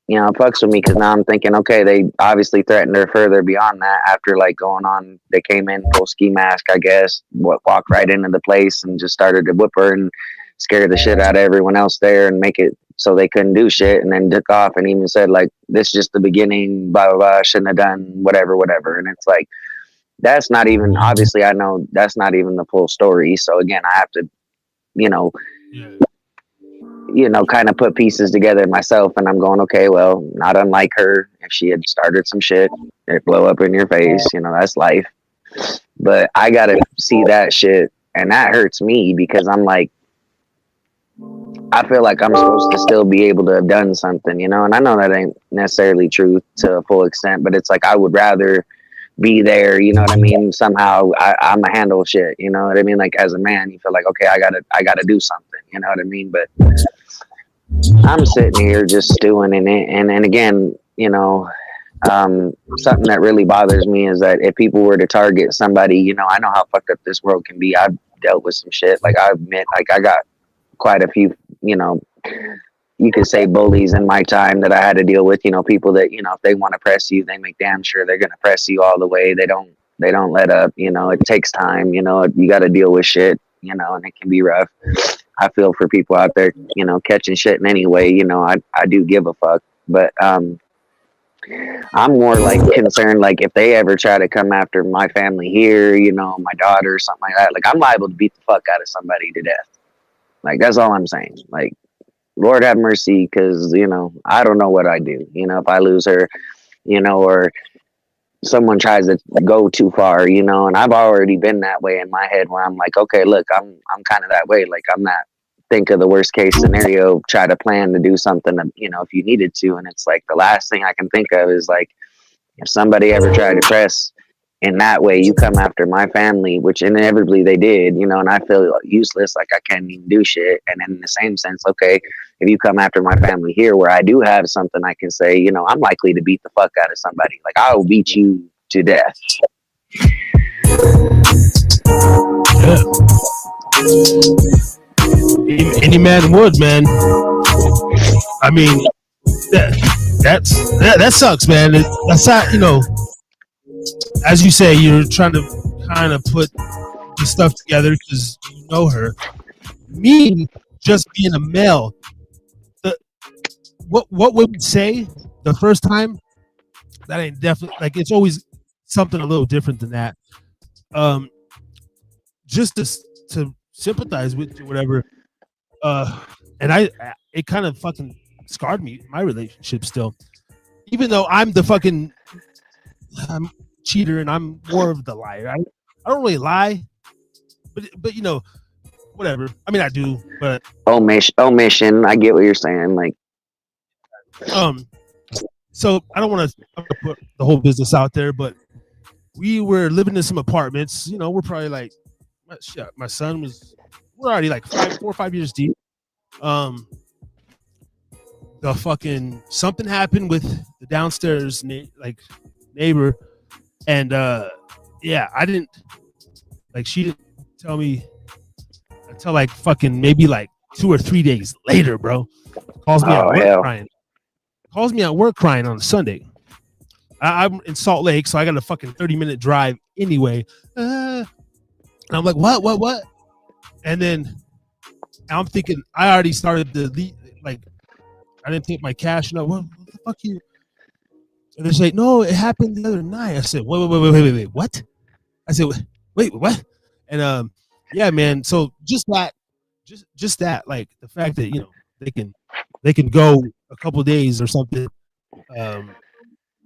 you know, it fucks with me because now I'm thinking, okay, they obviously threatened her further beyond that after like going on. They came in full ski mask, I guess, walked right into the place and just started to whip her and scare the shit out of everyone else there and make it so they couldn't do shit, and then took off and even said like, this is just the beginning, blah, blah, blah, shouldn't have done whatever. And it's like, that's not even, obviously I know that's not even the full story. So again, I have to, you know, kind of put pieces together myself, and I'm going, okay, well, not unlike her, if she had started some shit, it blow up in your face, you know, that's life. But I gotta see that shit, and that hurts me because I'm like, I feel like I'm supposed to still be able to have done something, you know, and I know that ain't necessarily true to a full extent, but it's like, I would rather be there, you know what I mean? Somehow I'm a handle shit, you know what I mean? Like as a man, you feel like, okay, I gotta do something, you know what I mean? But I'm sitting here just stewing in it. And again, you know, something that really bothers me is that if people were to target somebody, you know, I know how fucked up this world can be. I've dealt with some shit. Like I admit, like I got quite a few, you know, you could say bullies in my time that I had to deal with, you know, people that, you know, if they want to press you, they make damn sure they're going to press you all the way. They don't let up, you know, it takes time, you know, you got to deal with shit, you know, and it can be rough. I feel for people out there, you know, catching shit in any way, you know, I do give a fuck, but, I'm more like concerned, like if they ever try to come after my family here, you know, my daughter or something like that, like I'm liable to beat the fuck out of somebody to death. Like that's all I'm saying. Like, Lord have mercy, because you know I don't know what I do. You know, if I lose her, you know, or someone tries to go too far, you know, and I've already been that way in my head where I'm like, okay, look, I'm kind of that way. Like I'm not think of the worst case scenario, try to plan to do something, you know, if you needed to, and it's like the last thing I can think of is like if somebody ever tried to press in that way, you come after my family, which inevitably they did, you know, and I feel useless, like I can't even do shit. And in the same sense, okay, if you come after my family here where I do have something I can say, you know, I'm likely to beat the fuck out of somebody. Like I will beat you to death. Yeah. Any man would, man. I mean, that sucks, man. That's not, you know, as you say, you're trying to kind of put the stuff together because you know her. Me, just being a male, what would we say the first time? That ain't definitely like it's always something a little different than that. Just to sympathize with you, whatever. And it kind of fucking scarred me my relationship still, even though I'm cheater and I'm more of the liar. I don't really lie, but you know, whatever. I mean, I do, but omission. I get what you're saying. Like, so I don't want to put the whole business out there, but we were living in some apartments. You know, we're probably like, my son was, we're already like 4 or 5 years deep. The fucking something happened with the downstairs neighbor, and yeah, I didn't like she didn't tell me until like fucking maybe like 2 or 3 days later, bro. Calls me at work crying on a Sunday. I'm in Salt Lake, so I got a fucking 30-minute drive anyway. And I'm like, what? And then I'm thinking I already started like I didn't take my cash. No, what the fuck you? And they say, no, it happened the other night. I said, wait, what? I said, wait, what? And yeah, man. So just that, like the fact that you know they can go a couple days or something.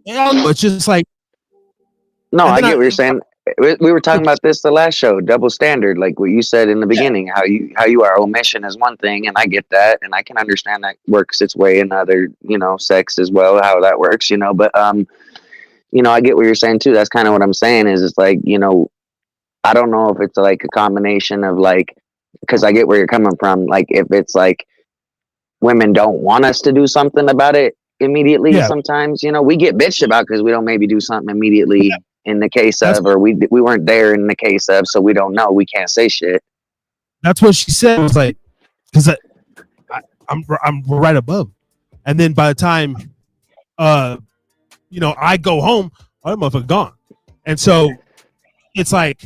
It's just like no, I get what you're saying. We were talking about this the last show, double standard, like what you said in the beginning, how you are. Omission is one thing, and I get that, and I can understand that works its way in other, you know, sex as well, how that works, you know. But you know, I get what you're saying too. That's kind of what I'm saying is it's like, you know, I don't know if it's like a combination of like, because I get where you're coming from. Like if it's like women don't want us to do something about it immediately. Sometimes, you know, we get bitched about because we don't maybe do something immediately. In the case of, or we weren't there in the case of, so we don't know. We can't say shit. That's what she said. It was like, because I'm right above, and then by the time, you know, I go home, I'm motherfucker gone, and so it's like,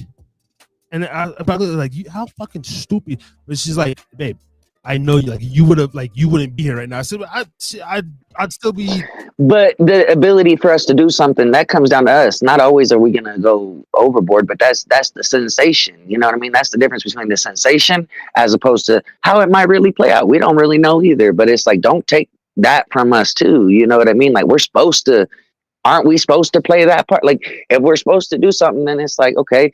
and I like, how fucking stupid. But she's like, babe, I know you, like you would have, like you wouldn't be here right now. I said, I'd still be. But the ability for us to do something that comes down to us. Not always are we gonna go overboard, but that's the sensation. You know what I mean? That's the difference between the sensation as opposed to how it might really play out. We don't really know either. But it's like, don't take that from us too. You know what I mean? Like we're supposed to. Aren't we supposed to play that part? Like if we're supposed to do something, then it's like, okay.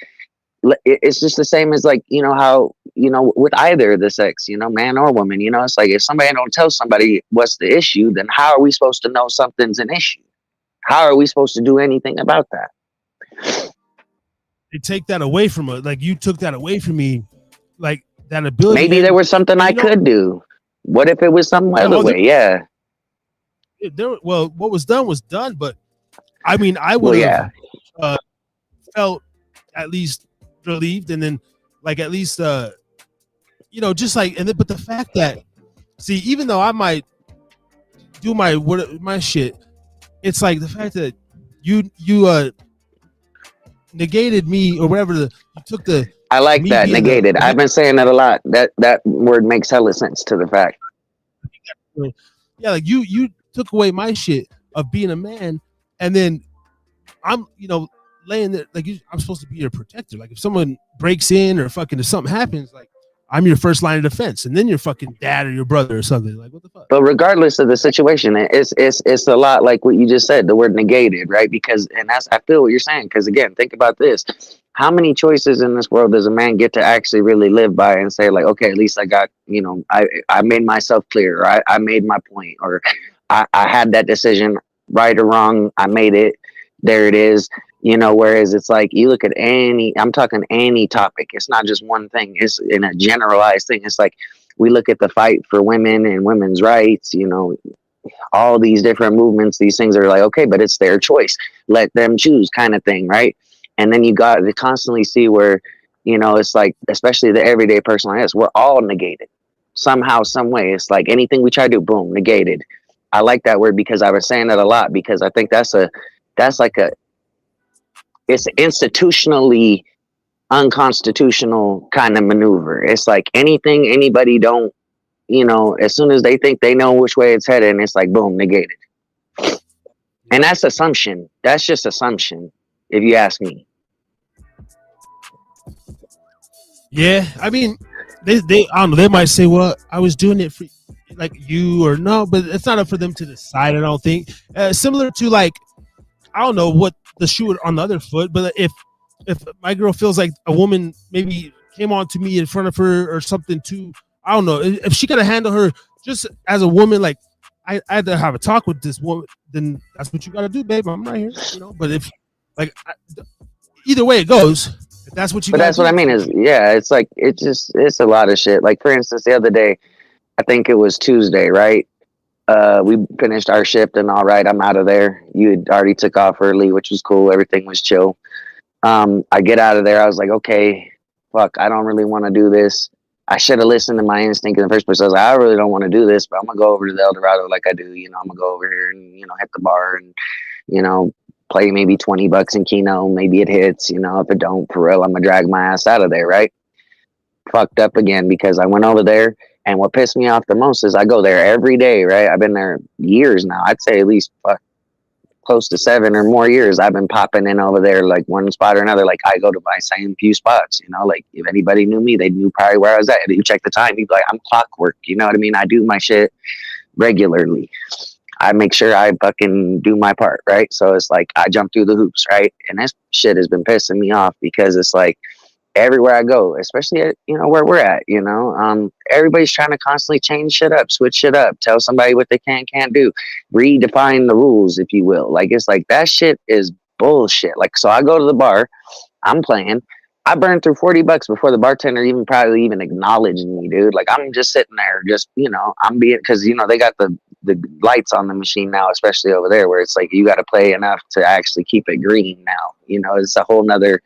It's just the same as like, you know, how, you know, with either the sex, you know, man or woman, you know, it's like if somebody don't tell somebody what's the issue, then how are we supposed to know something's an issue? How are we supposed to do anything about that? They take that away from us. Like you took that away from me, like that ability. Maybe there was something I could do. What if it was some other way? Yeah. Well, what was done, but I mean, I would have felt at least relieved, and then like at least you know, just like, and then, but the fact that, see, even though I might do my shit, it's like the fact that you negated me or whatever. You took the I like me that, being the negated. I've been saying that a lot. That word makes hella sense to the fact. yeah, like you took away my shit of being a man, and then I'm laying there like I'm supposed to be your protector. Like if someone breaks in or fucking if something happens, like I'm your first line of defense, and then your fucking dad or your brother or something. Like what the fuck? But regardless of the situation, it's a lot like what you just said, the word negated, right? Because and that's I feel what you're saying. Because again, think about this: how many choices in this world does a man get to actually really live by and say, like, okay, at least I got, I made myself clear, or I made my point, or I had that decision, right or wrong, I made it. There it is. Whereas it's like you look at I'm talking any topic. It's not just one thing. It's in a generalized thing. It's like we look at the fight for women and women's rights, all these different movements, these things are like, okay, but it's their choice. Let them choose kind of thing, right? And then you got to constantly see where, it's like, especially the everyday person like us, we're all negated somehow, some way. It's like anything we try to do, boom, negated. I like that word because I was saying that a lot because I think that's like it's institutionally unconstitutional kind of maneuver. It's like anything anybody don't, as soon as they think they know which way it's headed, it's like boom, negated. And that's assumption. That's just assumption, if you ask me. Yeah, I mean, they I don't know. They might say, "Well, I was doing it for like you," or no, but it's not up for them to decide. I don't think. Similar to like, I don't know what the shoe on the other foot, but if my girl feels like a woman maybe came on to me in front of her or something too, I don't know if she gotta handle her just as a woman. Like I had to have a talk with this woman, then that's what you gotta do, babe. I'm right here, But if like either way it goes, if that's what you But gotta that's do, what I mean is, yeah, it's like it's a lot of shit. Like for instance, the other day, I think it was Tuesday, right? We finished our shift and all right, I'm out of there. You had already took off early, which was cool. Everything was chill. I get out of there. I was like, okay, fuck, I don't really want to do this. I should have listened to my instinct in the first place. I was like, I really don't want to do this, but I'm gonna go over to the El Dorado like I do. I'm gonna go over here and hit the bar and play maybe $20 in Keno. Maybe it hits. If it don't, for real, I'm gonna drag my ass out of there. Right? Fucked up again because I went over there. And what pissed me off the most is I go there every day. Right? I've been there years now. I'd say at least close to 7 or more years. I've been popping in over there like one spot or another. Like I go to my same few spots, like if anybody knew me, they knew probably where I was at. If you check the time, you'd be like, I'm clockwork. You know what I mean? I do my shit regularly. I make sure I fucking do my part, right? So it's like I jump through the hoops, right? And this shit has been pissing me off because it's like everywhere I go, especially at, where we're at, everybody's trying to constantly change shit up, switch shit up, tell somebody what they can't do, redefine the rules, if you will. Like, it's like that shit is bullshit. Like, so I go to the bar, I'm playing, I burned through $40 before the bartender probably even acknowledged me, dude. Like, I'm just sitting there, just, I'm being, because, they got the lights on the machine now, especially over there, where it's like you got to play enough to actually keep it green now. It's a whole nother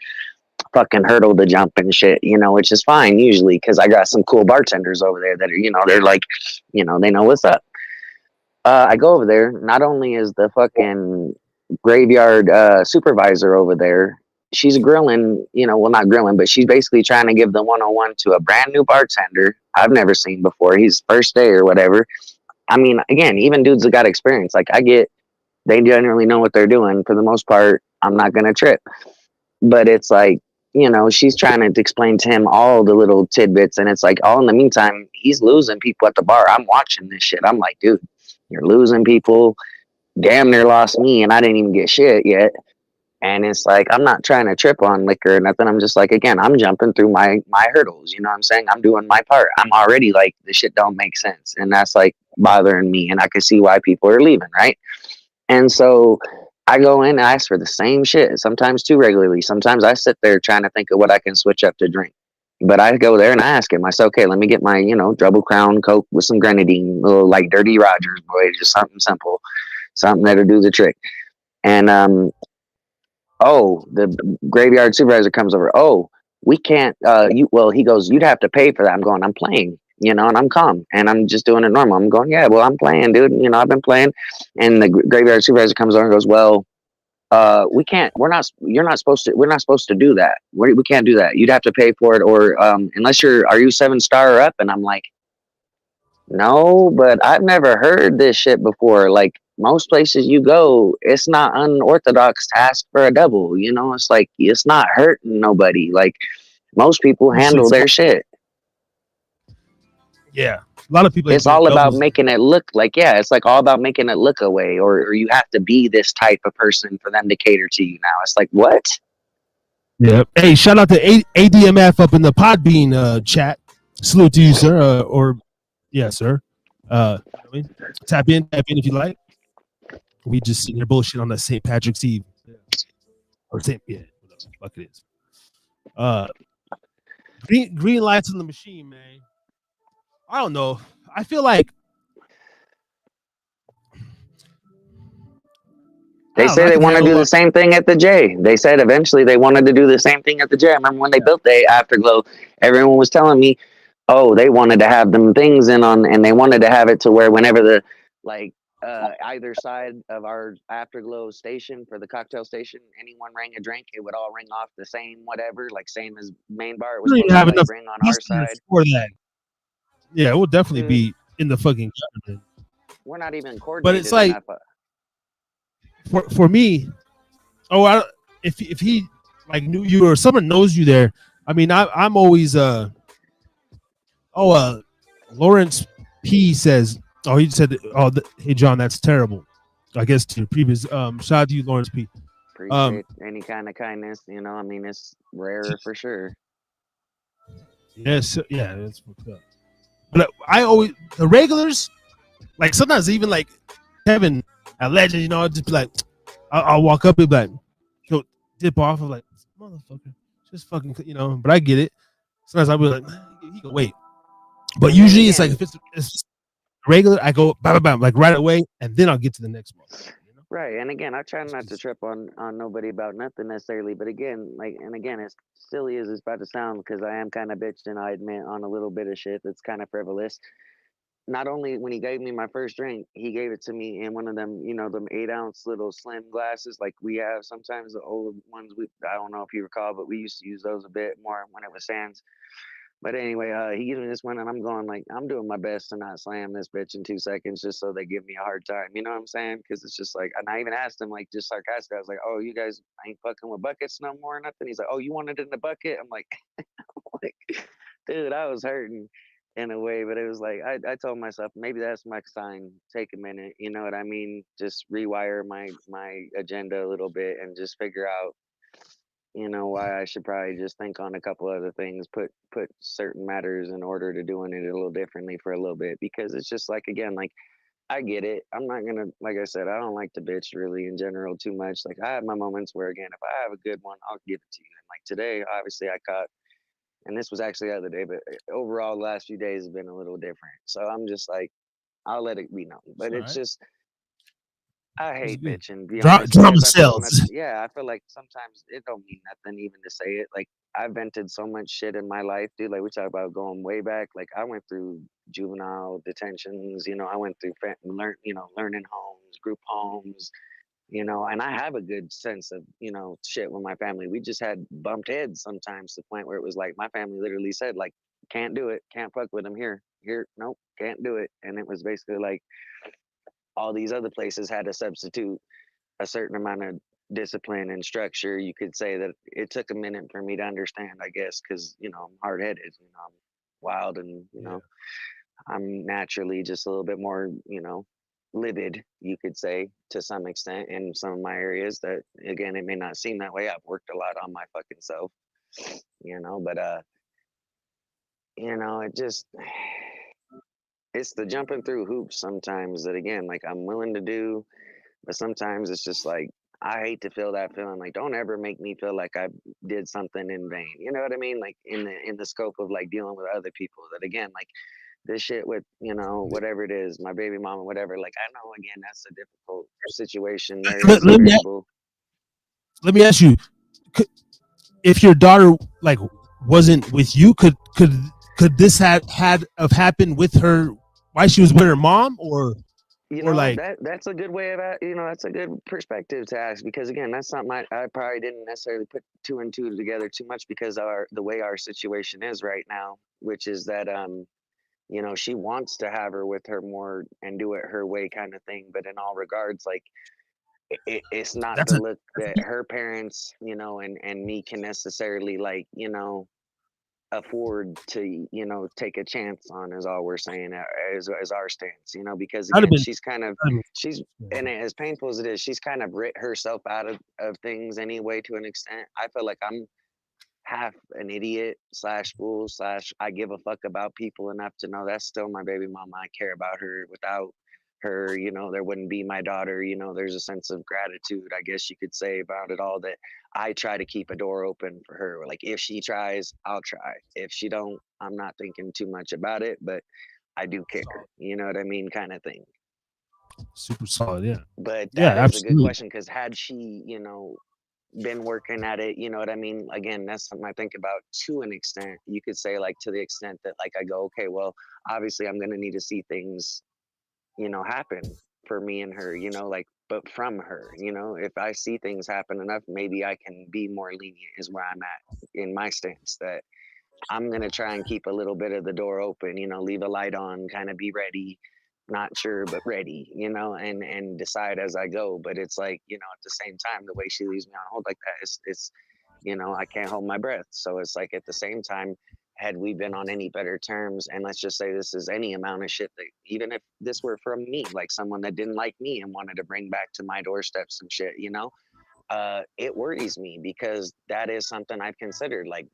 fucking hurdle to jump and shit, which is fine usually because I got some cool bartenders over there that are, they're like, they know what's up. I go over there. Not only is the fucking graveyard supervisor over there, she's grilling, well, not grilling, but she's basically trying to give the 101 to a brand new bartender I've never seen before. He's first day or whatever. I mean, again, even dudes that got experience, like I get, they generally know what they're doing. For the most part, I'm not going to trip. But it's like, she's trying to explain to him all the little tidbits. And it's like, all in the meantime, he's losing people at the bar. I'm watching this shit. I'm like, dude, you're losing people. Damn near lost me. And I didn't even get shit yet. And it's like, I'm not trying to trip on liquor or nothing. I'm just like, again, I'm jumping through my hurdles. You know what I'm saying? I'm doing my part. I'm already like, this shit don't make sense. And that's like bothering me. And I can see why people are leaving. Right. And so I go in and ask for the same shit, sometimes too regularly. Sometimes I sit there trying to think of what I can switch up to drink. But I go there and I ask him, I say, okay, let me get my, double crown Coke with some grenadine, little like Dirty Rogers, boy, just something simple, something that'll do the trick. And, the graveyard supervisor comes over. Oh, we can't, he goes, you'd have to pay for that. I'm going, I'm playing. you know, and I'm calm and I'm just doing it normal. I'm going, yeah, well, I'm playing, dude. You know, I've been playing. And the graveyard supervisor comes on and goes, well, we can't, you're not supposed to, we're not supposed to do that. We can't do that. You'd have to pay for it, or unless are you 7-star or up? And I'm like, no, but I've never heard this shit before. Like, most places you go, it's not unorthodox to ask for a double. You know, it's like, it's not hurting nobody. Like, most people handle their shit. Yeah, a lot of people. It's all about making it look like, yeah, it's like all about making it look away, or you have to be this type of person for them to cater to you now. It's like, what? Yeah. Hey, shout out to ADMF up in the Podbean chat. Salute to you, sir. Yeah, sir. Tap in if you like. We just sitting here bullshit on that St. Patrick's Eve. Or St. Yeah, whatever the fuck it is. Green lights on the machine, man. I don't know. I feel like they say they want to do the same thing at the J. They said eventually they wanted to do the same thing at the J. I remember when they built the Afterglow, everyone was telling me, oh, they wanted to have them things in on, and they wanted to have it to where whenever the, like, either side of our Afterglow station for the cocktail station, anyone rang a drink, it would all ring off the same whatever, like same as main bar. It was supposed to like ring on our side. For that. Yeah, it will definitely be in the fucking government. We're not even coordinated. But it's like, for me, if he like knew you or someone knows you there, I mean, I'm always Lawrence P says, oh, he said, oh, hey John, that's terrible. I guess to your previous shout out to you, Lawrence P. Appreciate any kind of kindness, you know. I mean, it's rare for sure. Yes, yeah, that's what's up. But I always, the regulars, like sometimes even like Kevin at Legend, you know, I'll just be like, I'll walk up and be like, he'll dip off. I'm like, motherfucker, just fucking, you know. But I get it. Sometimes I'll be like, man, he can wait. But usually it's like if it's just regular, I go bam, bam, bam, like right away, and then I'll get to the next one. You know? Right, and again, I try not to trip on nobody about nothing necessarily. But again, like, and again, as silly as it's about to sound, because I am kind of bitching, I admit, on a little bit of shit that's kind of frivolous. Not only when he gave me my first drink, he gave it to me in one of them, you know, them 8-ounce little slim glasses like we have sometimes, the old ones. I don't know if you recall, but we used to use those a bit more when it was Sands. But anyway, he gives me this one, and I'm going like, I'm doing my best to not slam this bitch in 2 seconds, just so they give me a hard time. You know what I'm saying? Because it's just like, and I even asked him like just sarcastic. I was like, oh, you guys ain't fucking with buckets no more or nothing. He's like, oh, you want it in the bucket? I'm like, dude, I was hurting in a way, but it was like I told myself maybe that's my sign. Take a minute, you know what I mean? Just rewire my agenda a little bit and just figure out, you know, why I should probably just think on a couple other things, put certain matters in order to doing it a little differently for a little bit, because it's just like, again, like, I get it. I'm not gonna, like I said, I don't like to bitch really in general too much. Like, I have my moments where, again, if I have a good one, I'll give it to you. And like today, obviously I caught, and this was actually the other day, but overall the last few days have been a little different. So I'm just like, I'll let it be known. But it's just, I hate bitching. Drama sells. Yeah, I feel like sometimes it don't mean nothing even to say it. Like, I vented so much shit in my life, dude. Like, we talk about going way back. Like, I went through juvenile detentions. You know, I went through learning homes, group homes. You know, and I have a good sense of, you know, shit with my family. We just had bumped heads sometimes to the point where it was like my family literally said, like, can't do it, can't fuck with him here, nope, can't do it. And it was basically like all these other places had to substitute a certain amount of discipline and structure. You could say that it took a minute for me to understand, I guess, because, you know, I'm hard-headed, you know, I'm wild, and, you know, I'm naturally just a little bit more, you know, livid, you could say, to some extent in some of my areas that, again, it may not seem that way. I've worked a lot on my fucking self, you know, but you know, it's the jumping through hoops sometimes that, again, like, I'm willing to do, but sometimes it's just like, I hate to feel that feeling. Like, don't ever make me feel like I did something in vain. You know what I mean? Like, in the scope of like dealing with other people, that, again, like, this shit with, you know, whatever it is, my baby mama, whatever. Like, I know, again, that's a difficult situation. Let me ask you, if your daughter like wasn't with you, could could this have happened with her while she was with her mom, You or know, like that's a good way of that's a good perspective to ask, because again, that's something I probably didn't necessarily put two and two together too much, because the way our situation is right now, which is that she wants to have her with her more and do it her way kind of thing, but in all regards, like it's not that's the a look that her parents, and me can necessarily like, afford to, take a chance on, is all we're saying, as our stance, because that'd have again, been, she's and as painful as it is, she's kind of writ herself out of things anyway, to an extent. I feel like I'm half an idiot slash fool slash I give a fuck about people enough to know that's still my baby mama. I care about her. Without her, there wouldn't be my daughter. There's a sense of gratitude, I guess you could say, about it all, that I try to keep a door open for her. Like if she tries, I'll try. If she don't, I'm not thinking too much about it, but I do care. You know what I mean? Kind of thing. super solid. Yeah, But yeah, that is a good absolutely. question, because had she, been working at it, you know what I mean? Again, that's something I think about to an extent. You could say, like, to the extent that, like, I go, okay, well, obviously I'm going to need to see things, happen for me and her, like, but from her, if I see things happen enough, maybe I can be more lenient, is where I'm at in my stance, that I'm going to try and keep a little bit of the door open, leave a light on, kind of be ready, not sure, but ready, and decide as I go. But it's like, at the same time, the way she leaves me on hold like that, it's I can't hold my breath. So it's like, at the same time, had we been on any better terms, and let's just say this is any amount of shit, that even if this were from me, like someone that didn't like me and wanted to bring back to my doorstep some shit, it worries me, because that is something I've considered. Like,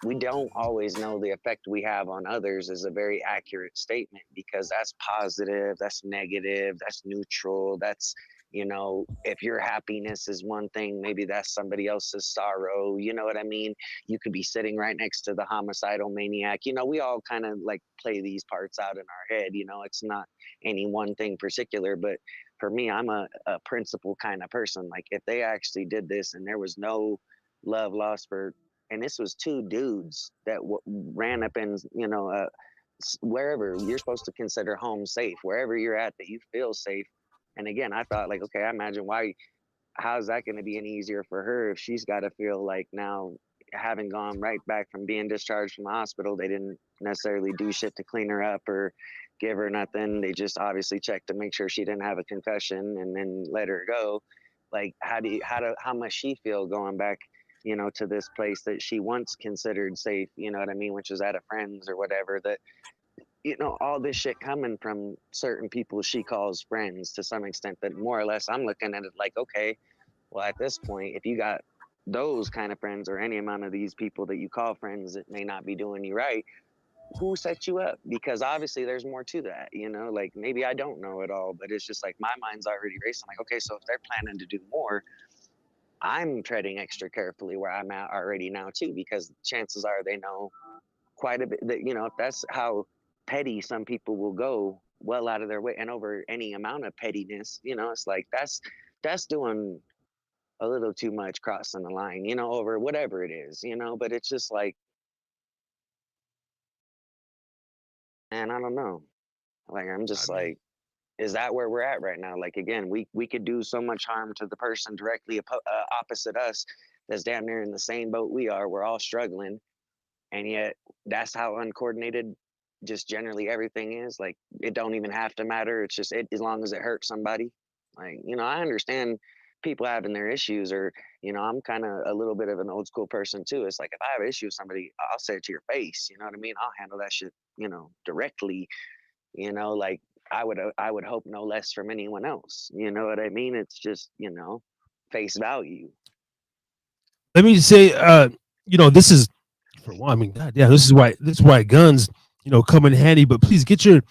we don't always know the effect we have on others, is a very accurate statement, because that's positive, that's negative, that's neutral, that's, if your happiness is one thing, maybe that's somebody else's sorrow, you know what I mean? You could be sitting right next to the homicidal maniac. We all kind of like play these parts out in our head. It's not any one thing particular, but for me, I'm a principle kind of person. Like, if they actually did this and there was no love lost for, and this was two dudes that ran up in, wherever you're supposed to consider home safe, wherever you're at, that you feel safe. And again, I thought, like, okay, I imagine how's that going to be any easier for her if she's got to feel like, now, having gone right back from being discharged from the hospital, they didn't necessarily do shit to clean her up or give her nothing. They just obviously checked to make sure she didn't have a concussion and then let her go. Like, how must she feel going back, to this place that she once considered safe, you know what I mean, which was at a friend's or whatever, that, all this shit coming from certain people she calls friends, to some extent, that more or less I'm looking at it like, okay, well, at this point, if you got those kind of friends, or any amount of these people that you call friends that may not be doing you right, who set you up? Because obviously there's more to that, like, maybe I don't know it all, but it's just like my mind's already racing, like, okay, so if they're planning to do more, I'm treading extra carefully where I'm at already now too, because chances are they know quite a bit, that, if that's how petty some people will go, well out of their way and over any amount of pettiness, it's like, that's doing a little too much, crossing the line, over whatever it is, but it's just like, man, I don't know. Like, I'm I just mean, like, is that where we're at right now? Like, again, we could do so much harm to the person directly opposite us, that's damn near in the same boat we are. We're all struggling, and yet that's how uncoordinated just generally everything is. Like, it don't even have to matter. It's just, as long as it hurts somebody. Like, I understand people having their issues, or, I'm kind of a little bit of an old school person too. It's like, if I have an issue with somebody, I'll say it to your face, you know what I mean? I'll handle that shit, directly, like, I would hope no less from anyone else, you know what I mean? It's just, face value. let me say, this is for one. I mean, God, yeah, this is why guns, come in handy. But please get your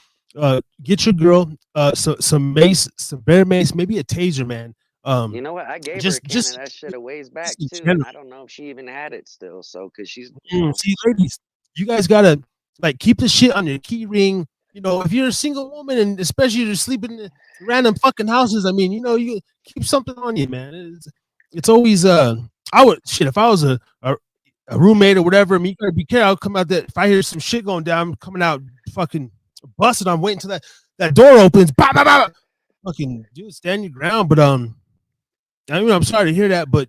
girl, some mace, some bear mace, maybe a taser, man. You know what? I gave her a Just can of just that shit a ways back in too, and general. I don't know if she even had it still. So, cause she's, See, ladies, you guys gotta like keep the shit on your key ring. If you're a single woman, and especially you're sleeping in random fucking houses, I mean, you keep something on you, man. It's always I would shit if I was a roommate or whatever. I mean, you gotta be careful. I'll come out that if I hear some shit going down, I'm coming out fucking busted. I'm waiting till that door opens. Bah, bah, bah. Fucking dude, stand your ground. But I mean, I'm sorry to hear that, but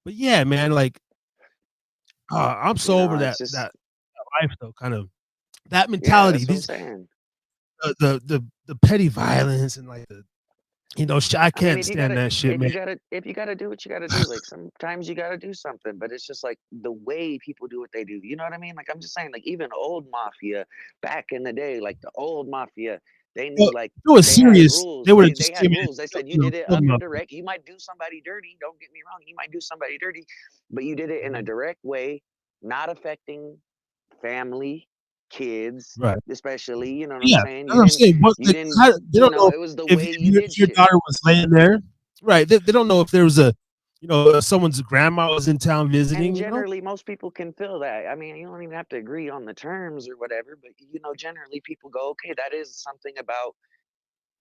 yeah, man, like I'm so over It's that just life though, kind of that yeah, mentality. that's what I'm These saying. the petty violence and like the I I mean, can't stand that shit, man. if you gotta do what you gotta do, like sometimes you gotta do something, but it's just like the way people do what they do. You know what I mean? Like I'm just saying, like even old mafia back in the day, like the old mafia, they knew Well, like if it was they had serious, rules. they would have They just had came in rules. They said you and did it killed him under up. direct. You might do somebody dirty. Don't get me wrong. You might do somebody dirty, but you did it in a direct way, not affecting family, kids, Right. especially. You know what I'm Yeah, saying? that's what I'm saying. What You like, didn't. they You don't know, know it was the if way you did your shit. daughter was laying there, right? They don't know if there was a someone's grandma was in town visiting. And generally, most people can feel that. I mean, you don't even have to agree on the terms or whatever, but generally people go, okay, that is something about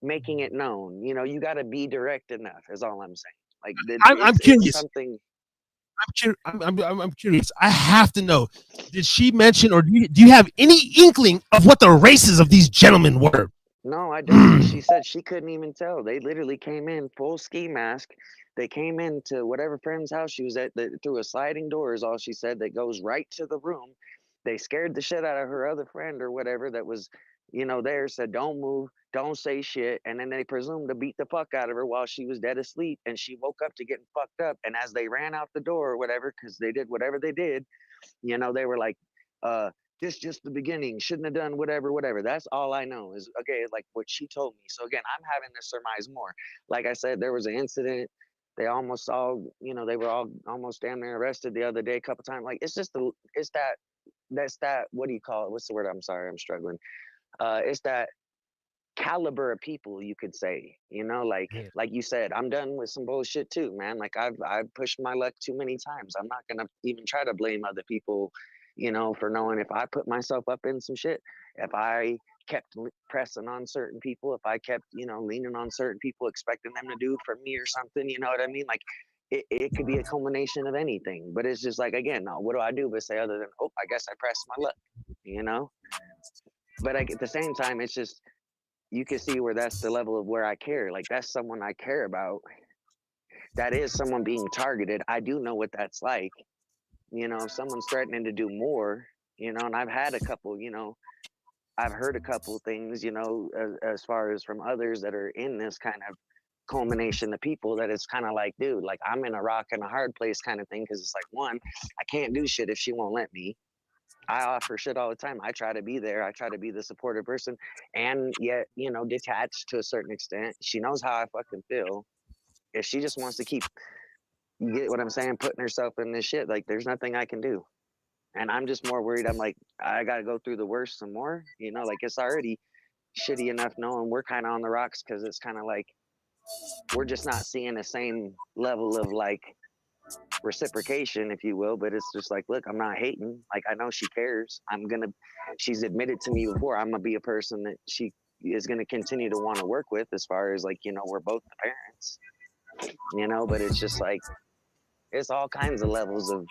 making it known. You got to be direct enough, is all I'm saying. Like I'm it's curious. something. I'm curious. I have to know. Did she mention, or do you have any inkling of what the races of these gentlemen were? No, I don't. She said she couldn't even tell. They literally came in full ski mask. They came into whatever friend's house she was at through a sliding door, is all she said, that goes right to the room. They scared the shit out of her other friend or whatever that was, there, said, don't move, don't say shit. And then they presumed to beat the fuck out of her while she was dead asleep. And she woke up to getting fucked up. And as they ran out the door or whatever, because they did whatever they did, they were like, this just the beginning. Shouldn't have done whatever. That's all I know is okay, like what she told me. So again, I'm having to surmise more. Like I said, there was an incident. They almost all, they were all almost damn near arrested the other day, a couple times. Like it's that what do you call it? What's the word? I'm sorry, I'm struggling. It's that caliber of people, you could say. Yeah. Like you said, I'm done with some bullshit too, man. Like I've pushed my luck too many times. I'm not gonna even try to blame other people, for knowing if I put myself up in some shit, if I kept pressing on certain people, if I kept, leaning on certain people, expecting them to do for me or something, you know what I mean? Like it could be a culmination of anything, but it's just like, again, no, what do I do but say other than, oh, I guess I pressed my luck, you know? But at the same time, it's just, you can see where that's the level of where I care. Like that's someone I care about. That is someone being targeted. I do know what that's like. If someone's threatening to do more, and I've had a couple, I've heard a couple things, as far as from others that are in this kind of culmination of people, that it's kind of like, dude, like I'm in a rock and a hard place kind of thing. Cause it's like, one, I can't do shit if she won't let me. I offer shit all the time. I try to be there. I try to be the supportive person, and yet, detached to a certain extent. She knows how I fucking feel. If she just wants to keep, you get what I'm saying, putting herself in this shit, like there's nothing I can do. And I'm just more worried. I'm like, I got to go through the worst some more. Like it's already shitty enough knowing we're kind of on the rocks, because it's kind of like we're just not seeing the same level of like reciprocation, if you will. But it's just like, look, I'm not hating. Like I know she cares. She's admitted to me before, I'm gonna be a person that she is gonna continue to want to work with, as far as like, we're both the parents, but it's just like, it's all kinds of levels of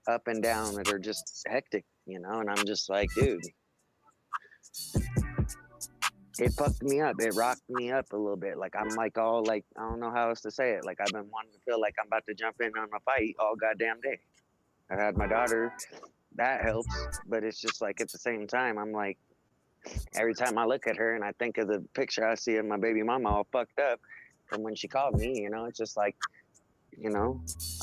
up and down that are just hectic, and I'm just like, dude, it fucked me up. It rocked me up a little bit. Like I'm like all like, I don't know how else to say it. Like I've been wanting to feel like I'm about to jump in on a fight all goddamn day. I've had my daughter, that helps, but it's just like at the same time, I'm like, every time I look at her and I think of the picture I see of my baby mama all fucked up from when she called me, it's just like,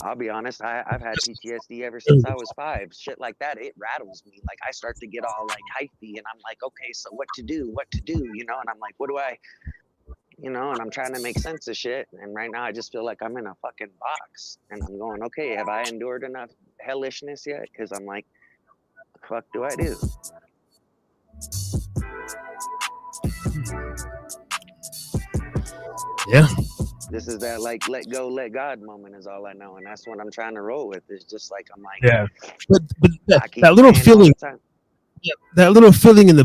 I'll be honest, I've had PTSD ever since I was 5. Shit like that, it rattles me. Like I start to get all like hypey, and I'm like, okay, so what to do, and I'm like, what do I, and I'm trying to make sense of shit. And right now I just feel like I'm in a fucking box, and I'm going, okay, have I endured enough hellishness yet? Because I'm like, the fuck do I do? Yeah. This is that like let go, let God moment, is all I know, and that's what I'm trying to roll with. It's just like, I'm like, Yeah. But I keep that little praying all feeling, the time. yeah, that little feeling in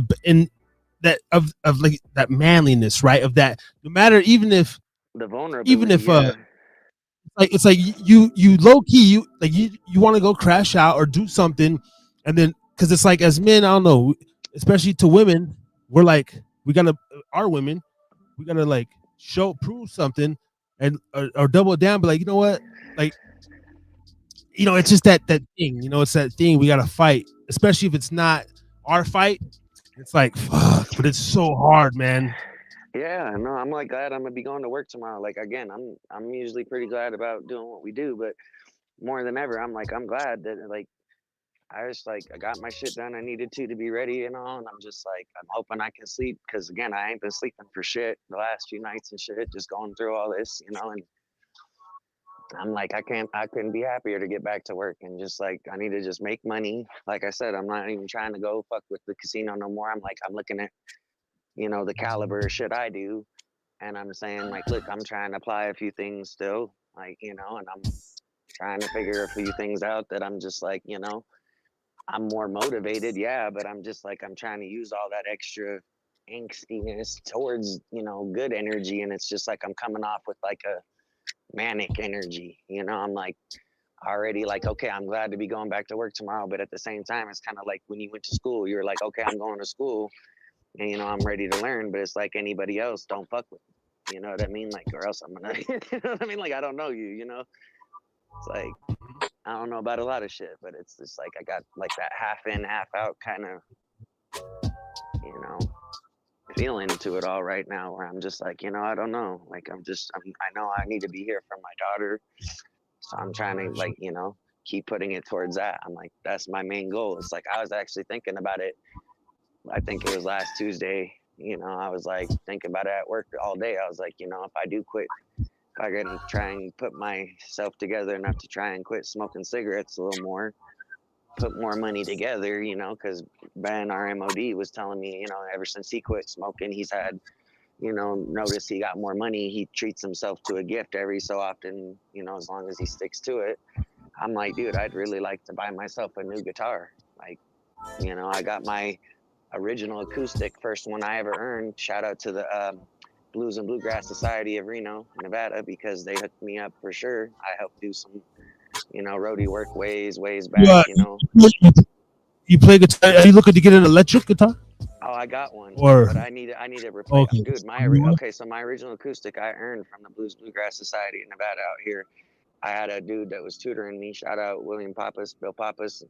that of like that manliness, right? Of that, no matter, even if The vulnerability, if yeah. it's like you low key you want to go crash out or do something, and then because it's like as men, I don't know, especially to women, we're like we gotta our women, we gotta like prove something and or double down, but like you know what, like it's just that thing, it's that thing we gotta fight, especially if it's not our fight. It's like fuck, but it's so hard, man. Yeah, no, I'm like glad I'm gonna be going to work tomorrow. Like again, I'm usually pretty glad about doing what we do, but more than ever, I'm glad that like I just like I got my shit done I needed to be ready and all, and I'm just like I'm hoping I can sleep because again I ain't been sleeping for shit the last few nights and shit, just going through all this, and I'm like I couldn't be happier to get back to work and just like I need to just make money. Like I said, I'm not even trying to go fuck with the casino no more. I'm looking at the caliber of shit I do, and I'm saying like, look, I'm trying to apply a few things still, like and I'm trying to figure a few things out that I'm just like I'm more motivated, yeah, but I'm just like I'm trying to use all that extra angstiness towards good energy, and it's just like I'm coming off with like a manic energy. I'm like already like okay, I'm glad to be going back to work tomorrow, but at the same time, it's kind of like when you went to school, you're like okay, I'm going to school, and I'm ready to learn, but it's like anybody else, don't fuck with me. You know what I mean? Like, or else I'm gonna, you know what I mean? Like, I don't know you. It's like I don't know about a lot of shit, but it's just like I got like that half in, half out kind of, you know, feeling to it all right now. Where I'm just like, I don't know. Like, I know I need to be here for my daughter, so I'm trying to like, keep putting it towards that. I'm like, that's my main goal. It's like I was actually thinking about it. I think it was last Tuesday. I was like thinking about it at work all day. I was like, if I do quit, if I can try and put myself together enough to try and quit smoking cigarettes a little more, put more money together, because Ben, our MOD, was telling me, ever since he quit smoking, he's had, notice he got more money. He treats himself to a gift every so often, as long as he sticks to it. I'm like, dude, I'd really like to buy myself a new guitar. Like, I got my original acoustic, first one I ever earned. Shout out to the Blues and Bluegrass Society of Reno, Nevada, because they hooked me up for sure. I helped do some, roadie work ways back, You play guitar? Are you looking to get an electric guitar? Oh, I got one, Or but I need to replace. okay, Dude, so my original acoustic I earned from the Blues Bluegrass Society in Nevada out here. I had a dude that was tutoring me. Shout out William Pappas, Bill Pappas.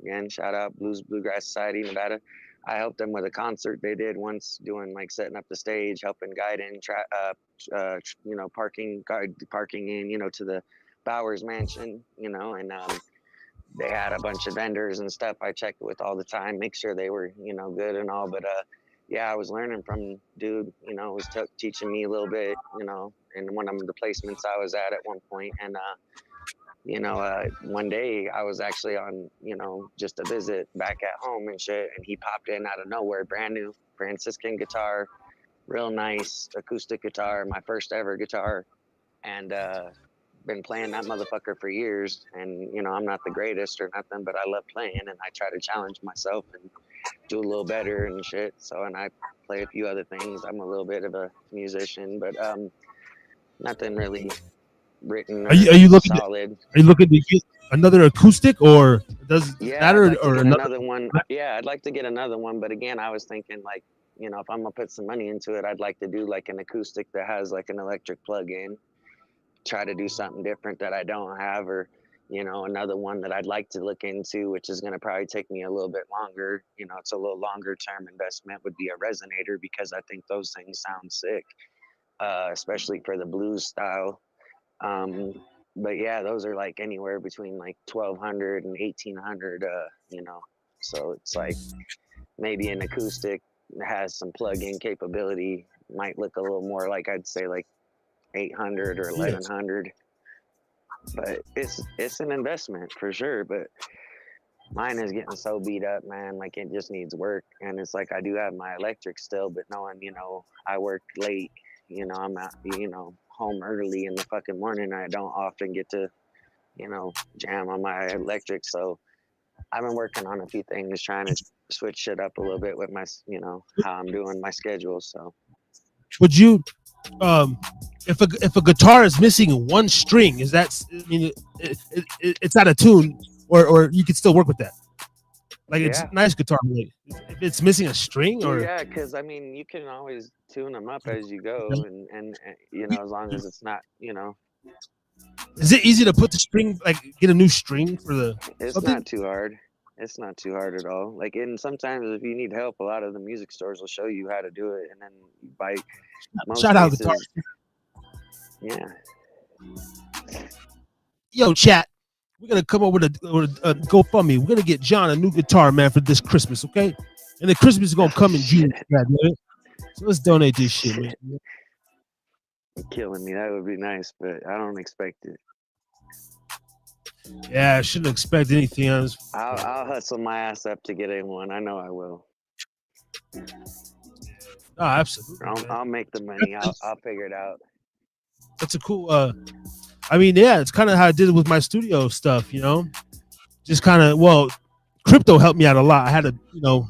Again, shout out Blues Bluegrass Society Nevada. I helped them with a concert they did once, doing like setting up the stage, helping guide in, parking in, to the Bowers Mansion, and they had a bunch of vendors and stuff I checked with all the time, make sure they were, good and all. But yeah, I was learning from dude, was teaching me a little bit, in one of the placements I was at one point. And, one day I was actually on, just a visit back at home and shit. And he popped in out of nowhere, brand new Franciscan guitar, real nice acoustic guitar, my first ever guitar. And, been playing that motherfucker for years, and I'm not the greatest or nothing, but I love playing, and I try to challenge myself and do a little better and shit. So, and I play a few other things. I'm a little bit of a musician, but nothing really written or are you looking? solid. Are you looking to get another acoustic, or does Yeah, that I'd like to or get another? another one. Yeah, I'd like to get another one, but again, I was thinking like, if I'm gonna put some money into it, I'd like to do like an acoustic that has like an electric plug-in. Try to do something different that I don't have, or another one that I'd like to look into, which is going to probably take me a little bit longer. It's a little longer term investment, would be a resonator, because I think those things sound sick, especially for the blues style. But yeah, those are like anywhere between like 1,200 and 1,800. So it's like maybe an acoustic has some plug-in capability, might look a little more like, I'd say like 800 or 1,100. But it's an investment for sure. But mine is getting so beat up, man. Like it just needs work, and it's like I do have my electric still, but knowing I work late, I'm out, home early in the fucking morning. I don't often get to jam on my electric, so I've been working on a few things, trying to switch shit up a little bit with my how I'm doing my schedule. So Would you um, if a guitar is missing one string, is that I mean it's out of tune, or you could still work with that. Like it's Yeah. nice guitar, but if it's missing a string Well, or yeah, because I mean, you can always tune them up as you go, and you know, as long as it's not, you know, is it easy to put the string like get a new string for the it's something? not too hard. It's not too hard at all. Like, and sometimes if you need help, a lot of the music stores will show you how to do it, and then by most Shout out guitar. cases, yeah. Yo, chat. We're gonna come up with a GoFundMe. We're gonna get John a new guitar, man, for this Christmas, okay? And the Christmas is gonna Oh come in June. shit, God damn it. So let's donate this shit, man. you're killing me. That would be nice, but I don't expect it. Yeah, I shouldn't expect anything else. I'll hustle my ass up to get in one. I know I will. Oh, absolutely. I'll make the money. I'll figure it out. That's a cool. I mean, yeah, it's kind of how I did it with my studio stuff. You know, just kind of crypto helped me out a lot. I had to,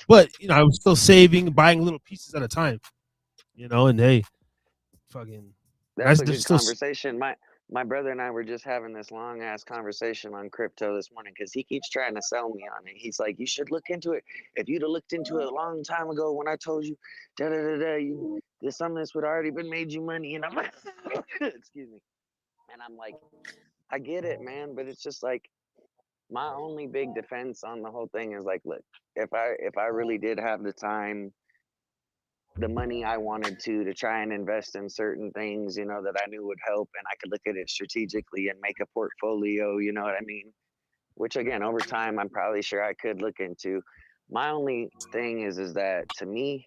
but I was still saving, buying little pieces at a time. And hey, fucking, That's a there's good still conversation. My brother and I were just having this long ass conversation on crypto this morning because he keeps trying to sell me on it. He's like, "You should look into it. If you'd have looked into it a long time ago when I told you, da da da da, some of this would already been made you money." And I'm like, excuse me. And I'm like, I get it, man, but it's just like my only big defense on the whole thing is like, look, if I really did have the time, the money I wanted to try and invest in certain things, that I knew would help, and I could look at it strategically and make a portfolio, you know what I mean? Which again, over time, I'm probably sure I could look into. My only thing is that to me,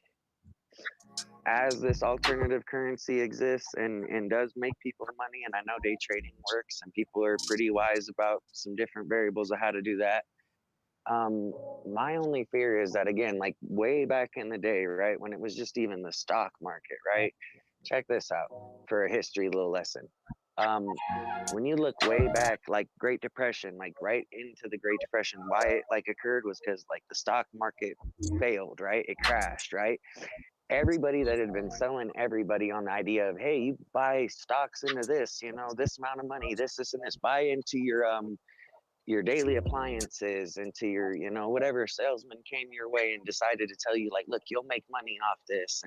as this alternative currency exists and does make people money, and I know day trading works, and people are pretty wise about some different variables of how to do that. Um, my only fear is that again, like way back in the day, right, when it was just even the stock market, right? Check this out for a history little lesson. Um, when you look way back, like Great Depression, like right into the Great Depression, why it like occurred was because like the stock market failed, right? It crashed, right? Everybody that had been selling everybody on the idea of, hey, you buy stocks into this, this amount of money, this and this, buy into your daily appliances, into your whatever salesman came your way and decided to tell you like, look, you'll make money off this,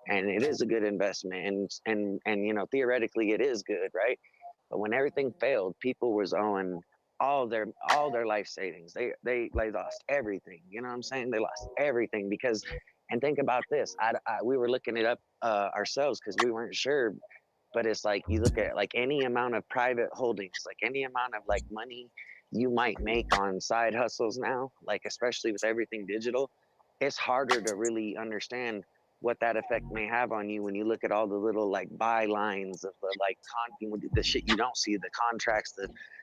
and it is a good investment, and theoretically it is good, right? But when everything failed, people was owing all their life savings. They lost everything, you know what I'm saying? They lost everything because, and think about this, we were looking it up ourselves because we weren't sure, but it's like you look at like any amount of private holdings, like any amount of like money you might make on side hustles now, like especially with everything digital, it's harder to really understand what that effect may have on you when you look at all the little like bylines of the like the shit you don't see, the contracts,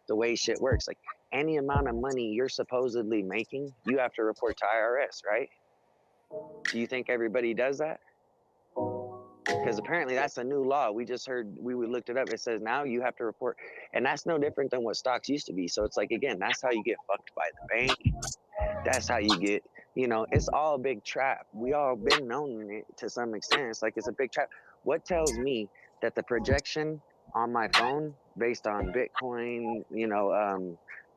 the way shit works. Like any amount of money you're supposedly making, you have to report to IRS, right? Do you think everybody does that? Because apparently that's a new law. We just heard, we looked it up. It says now you have to report, and that's no different than what stocks used to be. So it's like, again, that's how you get fucked by the bank. That's how you get, it's all a big trap. We all been known it to some extent. It's like it's a big trap. What tells me that the projection on my phone based on Bitcoin,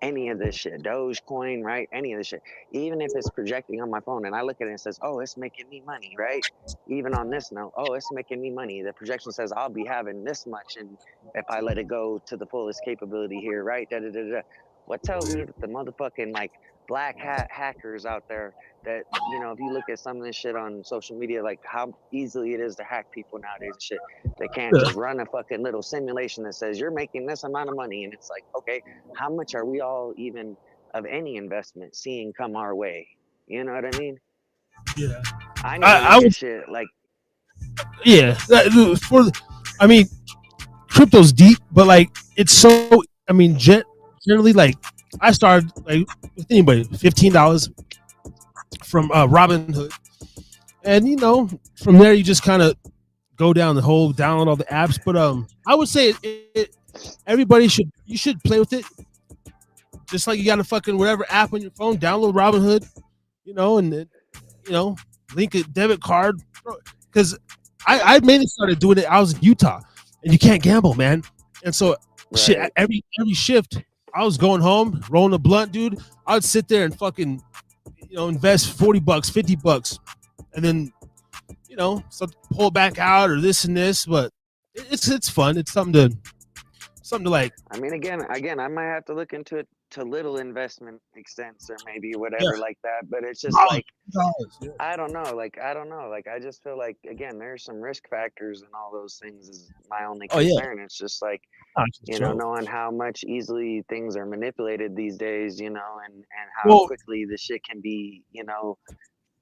any of this shit, Dogecoin, right? Any of this shit, even if it's projecting on my phone and I look at it and it says, oh, it's making me money, right? Even on this note, oh, it's making me money. The projection says I'll be having this much, and if I let it go to the fullest capability here, right? Da da da da. What tells me that the motherfucking like black hat hackers out there that if you look at some of this shit on social media, like how easily it is to hack people nowadays and shit, they can't just run a fucking little simulation that says you're making this amount of money, and it's like, okay, how much are we all even of any investment seeing come our way? You know what I mean? Yeah, I need to look at shit like, yeah. I mean, crypto's deep, but like it's so. I mean, generally, like I started like with anybody, $15 from Robinhood, and from there you just kind of go down the whole, download all the apps. But I would say everybody you should play with it, just like you got a fucking whatever app on your phone, download Robinhood, and link a debit card, because I mainly started doing it. I was in Utah, and you can't gamble, man. And so, shit, every shift, I was going home, rolling a blunt, dude. I would sit there and fucking, invest $40, $50, and then, so pull back out or this and this. But it's fun. It's something to like. I mean, again, I might have to look into it to little investment extents or maybe whatever like that. But it's just like, I don't know. Like, I just feel like, again, there's some risk factors and all those things is my only concern. It's just like, knowing how much easily things are manipulated these days, and how quickly the shit can be,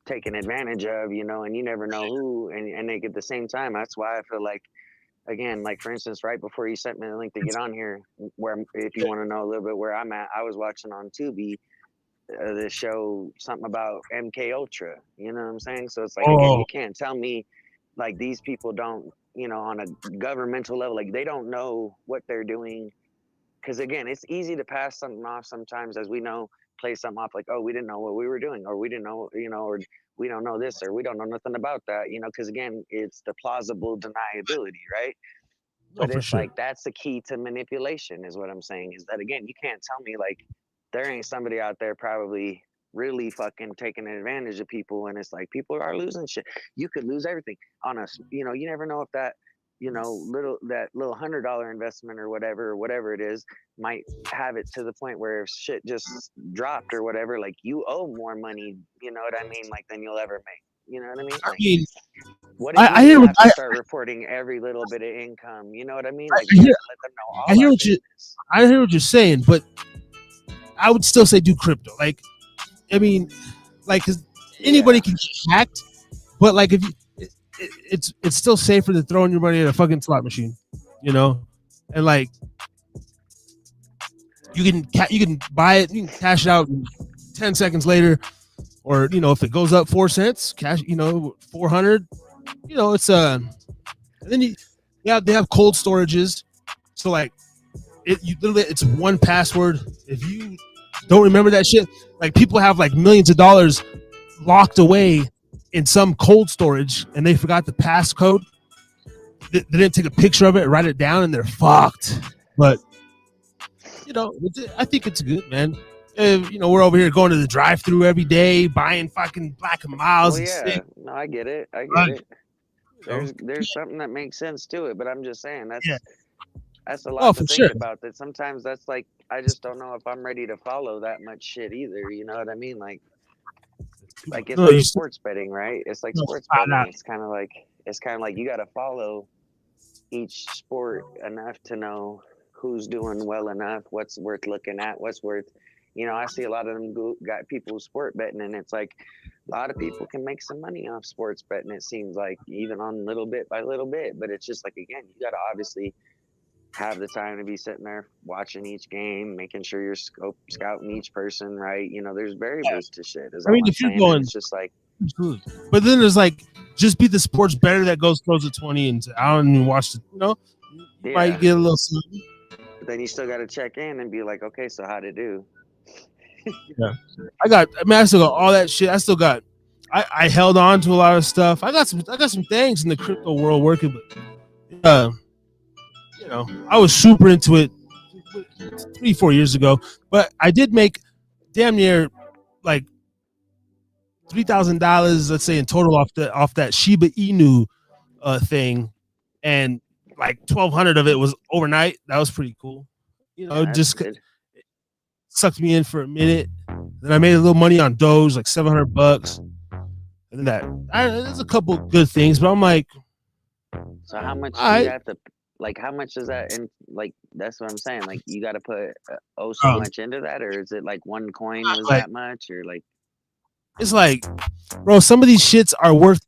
taken advantage of, and you never know who, and they at the same time. That's why I feel like, again, like for instance, right before you sent me the link to get on here, where if you want to know a little bit where I'm at, I was watching on Tubi this show, something about MK Ultra. You know what I'm saying? So it's like, again, you can't tell me like these people don't, on a governmental level, like they don't know what they're doing. Because again, it's easy to pass something off sometimes, as we know, play something off like, oh, we didn't know what we were doing, or we didn't know, or we don't know this, or we don't know nothing about that, because again, it's the plausible deniability, right? But it's like, that's the key to manipulation, is what I'm saying, is that, again, you can't tell me like there ain't somebody out there probably really fucking taking advantage of people, and it's like people are losing shit. You could lose everything on us, you never know if that little $100 investment or whatever it is might have it to the point where if shit just dropped or whatever, like you owe more money, you know what I mean, like than you'll ever make. You know what I mean? Like, what if you have to start reporting every little bit of income? You know what I mean? Like, let them know all I hear what you're saying, but I would still say do crypto. Like, I mean, like, cause anybody can get hacked, but like if you, it's still safer than throwing your money in a fucking slot machine, and like you can buy it, you can cash it out 10 seconds later, or if it goes up 4 cents, cash 400, it's and then they have cold storages, so like it's one password. If you don't remember that shit, like people have like millions of dollars locked away in some cold storage, and they forgot the passcode. They didn't take a picture of it, write it down, and they're fucked. But I think it's good, man. We're over here going to the drive-thru every day, buying fucking Black and Miles. No, I get it. There's something that makes sense to it, but I'm just saying that's a lot to think about. That sometimes that's like, I just don't know if I'm ready to follow that much shit either. You know what I mean? Like it's like sports betting, right? It's like sports betting. It's kind of like you got to follow each sport enough to know who's doing well enough, what's worth looking at, what's worth, I see a lot of them got people sport betting, and it's like a lot of people can make some money off sports betting. It seems like, even on little bit by little bit, but it's just like, again, you got to obviously have the time to be sitting there watching each game, making sure you're scouting each person, right? There's variables to shit. I mean, if you're going, it's just like, but then there's like, just be the sports better that goes throws a 20 and I don't even watch the, you might get a little something. But then you still got to check in and be like, okay, so how'd it do? I still got all that shit. I held on to a lot of stuff. I got some things in the crypto world working, but I was super into it 3-4 years ago, but I did make damn near like $3,000, let's say, in total off that Shiba Inu thing, and like 1,200 of it was overnight. That was pretty cool. Just sucked me in for a minute. Then I made a little money on Doge, like $700, and then there's a couple good things, but I'm like, so how much do you have to? Like, how much is that? And like, that's what I'm saying. Like, you got to put so much into that, or is it like one coin was that much, or like? It's like, bro, some of these shits are worth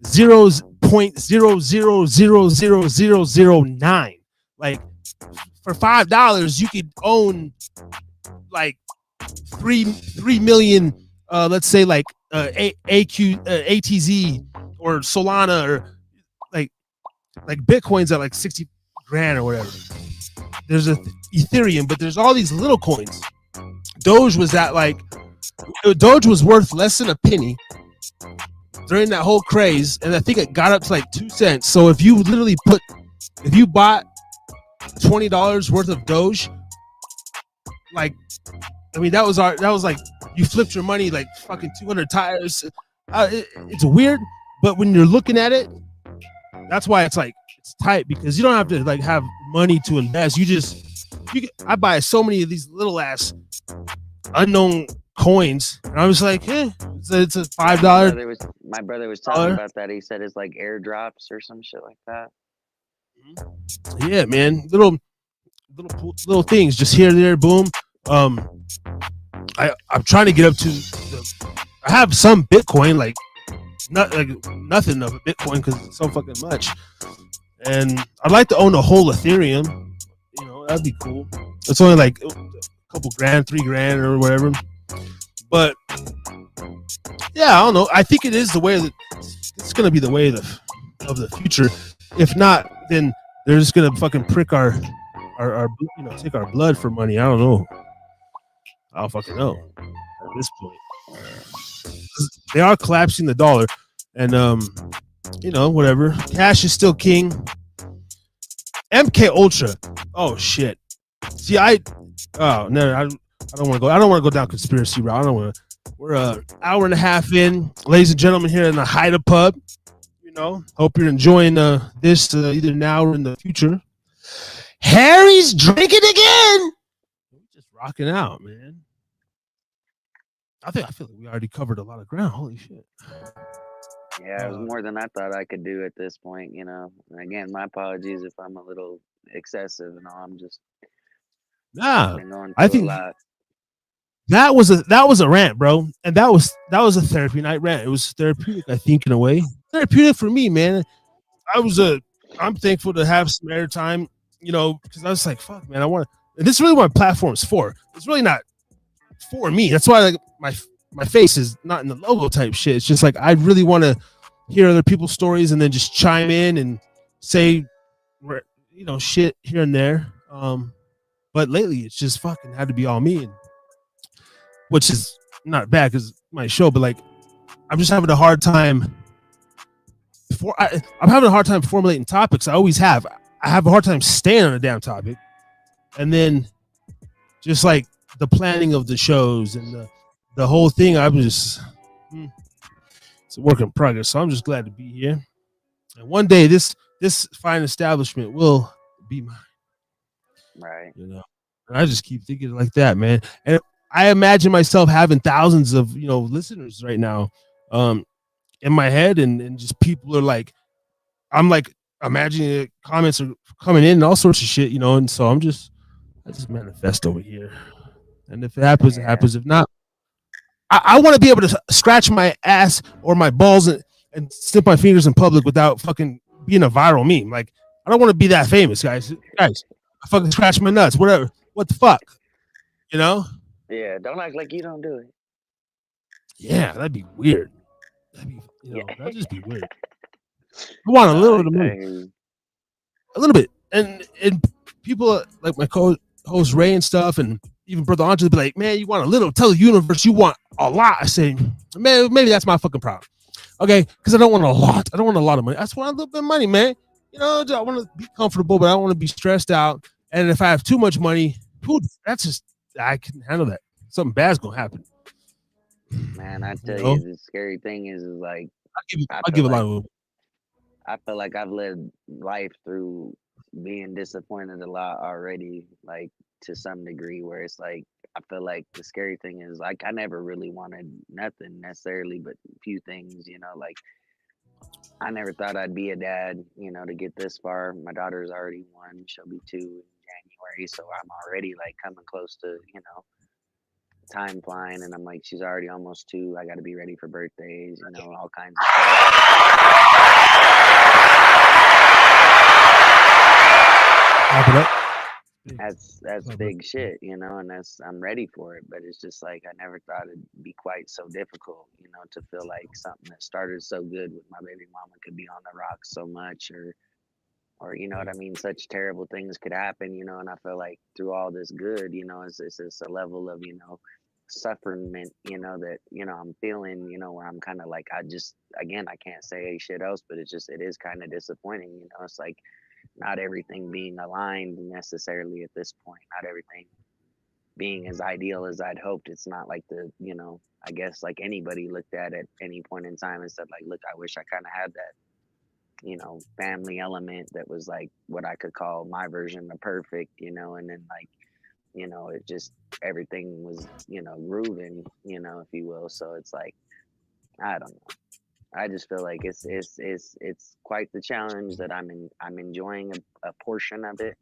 0.00000009. Like, for $5, you could own like 3 million. Let's say like ATZ or Solana, or like Bitcoin's at like 60 grand or whatever. There's a Ethereum, but there's all these little coins. Doge was worth less than a penny, during that whole craze, and I think it got up to like 2 cents. So if you bought $20 worth of Doge, like, I mean, that was like you flipped your money like fucking 200 times. It's weird, but when you're looking at it, that's why it's like it's tight, because you don't have to like have money to invest. I buy so many of these little ass unknown coins, and I was like, it's a $5. My brother was telling me about that. He said it's like airdrops or some shit like that. Yeah, man, little things just here and there, boom. I'm trying to get up to I have some Bitcoin, like nothing of a Bitcoin because it's so fucking much, and I'd like to own a whole Ethereum. You know, that'd be cool. It's only like a couple grand, $3,000 or whatever. But yeah, I don't know. I think it is the way that it's gonna be the way of the future. If not, then they're just gonna fucking prick our take our blood for money. I don't know. I don't fucking know at this point. They are collapsing the dollar, and whatever. Cash is still king. MK Ultra. Oh shit. See, I don't want to go. I don't want to go down conspiracy route. I don't want to. We're an hour and a half in, ladies and gentlemen, here in the Haida Pub. Hope you're enjoying this either now or in the future. Harry's drinking again. We're just rocking out, man. I feel like we already covered a lot of ground. Holy shit. Yeah, it was more than I thought I could do at this point, And again, my apologies if I'm a little excessive and all. I'm just I think that was a rant, bro, and that was a therapy night rant. It was therapeutic, I think, in a way. Therapeutic for me, man. I'm thankful to have some airtime, because I was like, fuck, man, I want to. This is really what my platform's for. It's really not for me. That's why like my face is not in the logo type shit. It's just like I really want to hear other people's stories and then just chime in and say, shit here and there. But lately it's just fucking had to be all me, which is not bad because my show. But like, I'm just having a hard time. I'm having a hard time formulating topics. I always have. I have a hard time staying on a damn topic, and then just like the planning of the shows and the whole thing, I'm just it's a work in progress. So I'm just glad to be here. And one day this fine establishment will be mine. Right. And I just keep thinking like that, man. And I imagine myself having thousands of listeners right now in my head, and just people are like, I'm like imagining comments are coming in and all sorts of shit, and so I just manifest over here. And if it happens, it happens. If not, I want to be able to scratch my ass or my balls and snip my fingers in public without fucking being a viral meme. Like, I don't want to be that famous, guys. I fucking scratch my nuts, whatever. What the fuck? Yeah, don't act like you don't do it. Yeah, that'd be weird. That'd just be weird. I want a little bit of money. A little bit. And people like my co-host Ray and stuff, and even Brother Andre be like, man, you want a little, tell the universe you want a lot. I say, man, maybe that's my fucking problem. Okay, because I don't want a lot. I don't want a lot of money. I just want a little bit of money, man. I want to be comfortable, but I don't want to be stressed out. And if I have too much money, that's just, I can handle that. Something bad's gonna happen. Man, I tell you, the scary thing is like I'll give a lot of. I feel like I've lived life through being disappointed a lot already, like to some degree, where it's like I feel like the scary thing is like I never really wanted nothing necessarily, but a few things, like I never thought I'd be a dad, to get this far. My daughter's already 1, she'll be 2 in January, so I'm already like coming close to, time flying, and I'm like, she's already almost 2. I got to be ready for birthdays, all kinds of stuff. That's big shit, and I'm ready for it. But it's just like I never thought it'd be quite so difficult, to feel like something that started so good with my baby mama could be on the rocks so much, or you know what I mean, such terrible things could happen, and I feel like through all this good, it's just a level of, sufferment, that, I'm feeling, where I'm kind of like, again, I can't say shit else, but it is kind of disappointing. It's like not everything being aligned necessarily at this point, not everything being as ideal as I'd hoped. It's not like I guess like anybody looked at any point in time and said like, look, I wish I kind of had that, family element that was like what I could call my version of perfect, and then like, it just, everything was, grooving, if you will. So it's like, I don't know. I just feel like it's quite the challenge that I'm enjoying a portion of it,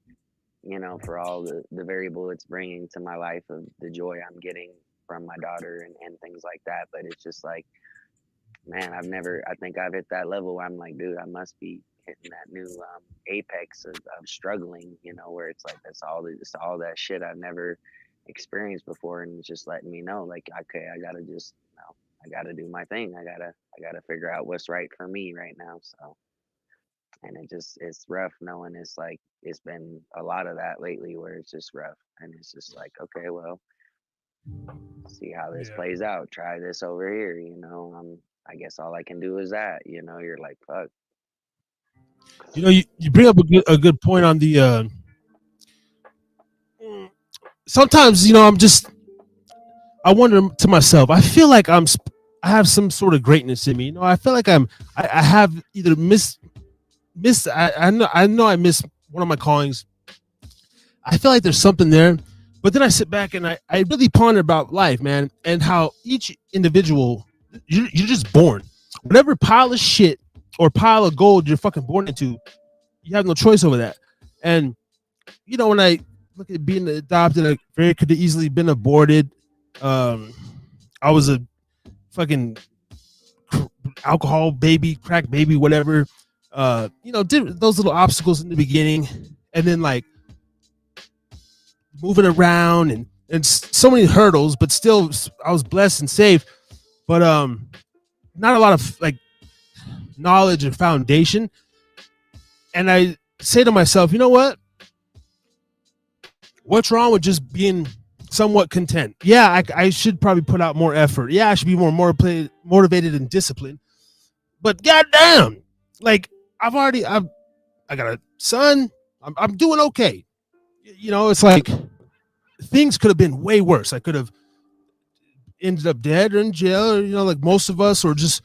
for all the variable it's bringing to my life of the joy I'm getting from my daughter and things like that. But it's just like, man, I think I've hit that level where I'm like, dude, I must be hitting that new apex of struggling, where it's like, it's all that shit I've never experienced before. And it's just letting me know like, okay, I gotta just, I gotta do my thing. I gotta figure out what's right for me right now. So, and it's rough knowing it's like, it's been a lot of that lately where it's just rough. And it's just like, okay, well, see how this plays out. Try this over here, I guess all I can do is that, you're like, fuck. You bring up a good point on the sometimes, I wonder to myself, I feel like I have some sort of greatness in me. I feel like I have either missed I know I missed one of my callings. I feel like there's something there, but then I sit back and I really ponder about life, man, and how each individual, you're just born. Whatever pile of shit or pile of gold you're fucking born into, you have no choice over that. And when I look at being adopted, I very could have easily been aborted. I was a fucking alcohol baby, crack baby, whatever. Did those little obstacles in the beginning, and then like moving around and so many hurdles, but still I was blessed and safe. But not a lot of like knowledge and foundation. And I say to myself, you know what? What's wrong with just being somewhat content? Yeah, I should probably put out more effort. Yeah, I should be more motivated and disciplined. But goddamn, like I got a son. I'm doing okay. It's like things could have been way worse. I could have ended up dead or in jail, or, like most of us, or just.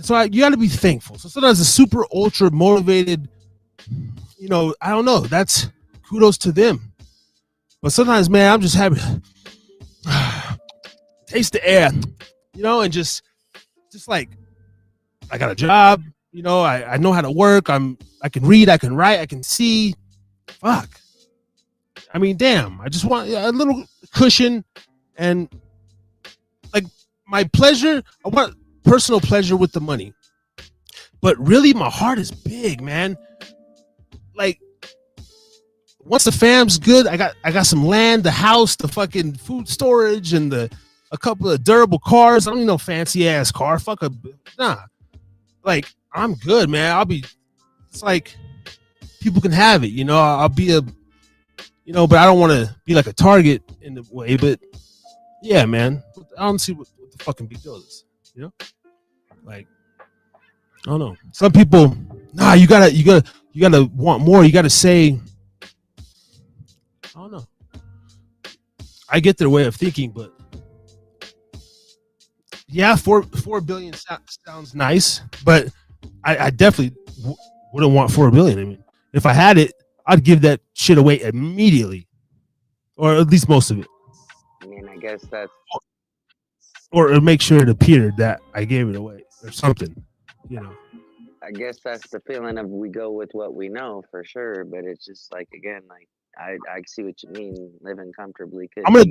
So you got to be thankful. So sometimes a super ultra motivated, I don't know. That's kudos to them. But sometimes, man, I'm just happy. Taste the air, and just like I got a job. I know how to work. I can read. I can write. I can see. Fuck. I mean, damn. I just want a little cushion and like my pleasure. I want personal pleasure with the money, but really my heart is big, man. Like once the fam's good, I got some land, the house, the fucking food storage, and a couple of durable cars. I don't need no fancy ass car. Nah. Like I'm good, man. It's like people can have it, I'll be but I don't want to be like a target in the way, but yeah, man. I don't see what the fucking big deal is. Like I don't know. Some people, nah, you gotta want more. You gotta say, I don't know. I get their way of thinking, but yeah, 4 billion sounds nice, but I definitely wouldn't want 4 billion. I mean, if I had it, I'd give that shit away immediately, or at least most of it. I mean, I guess that's, or make sure it appeared that I gave it away or something, I guess that's the feeling of we go with what we know for sure. But it's just like, again, like I see what you mean, living comfortably. I'm gonna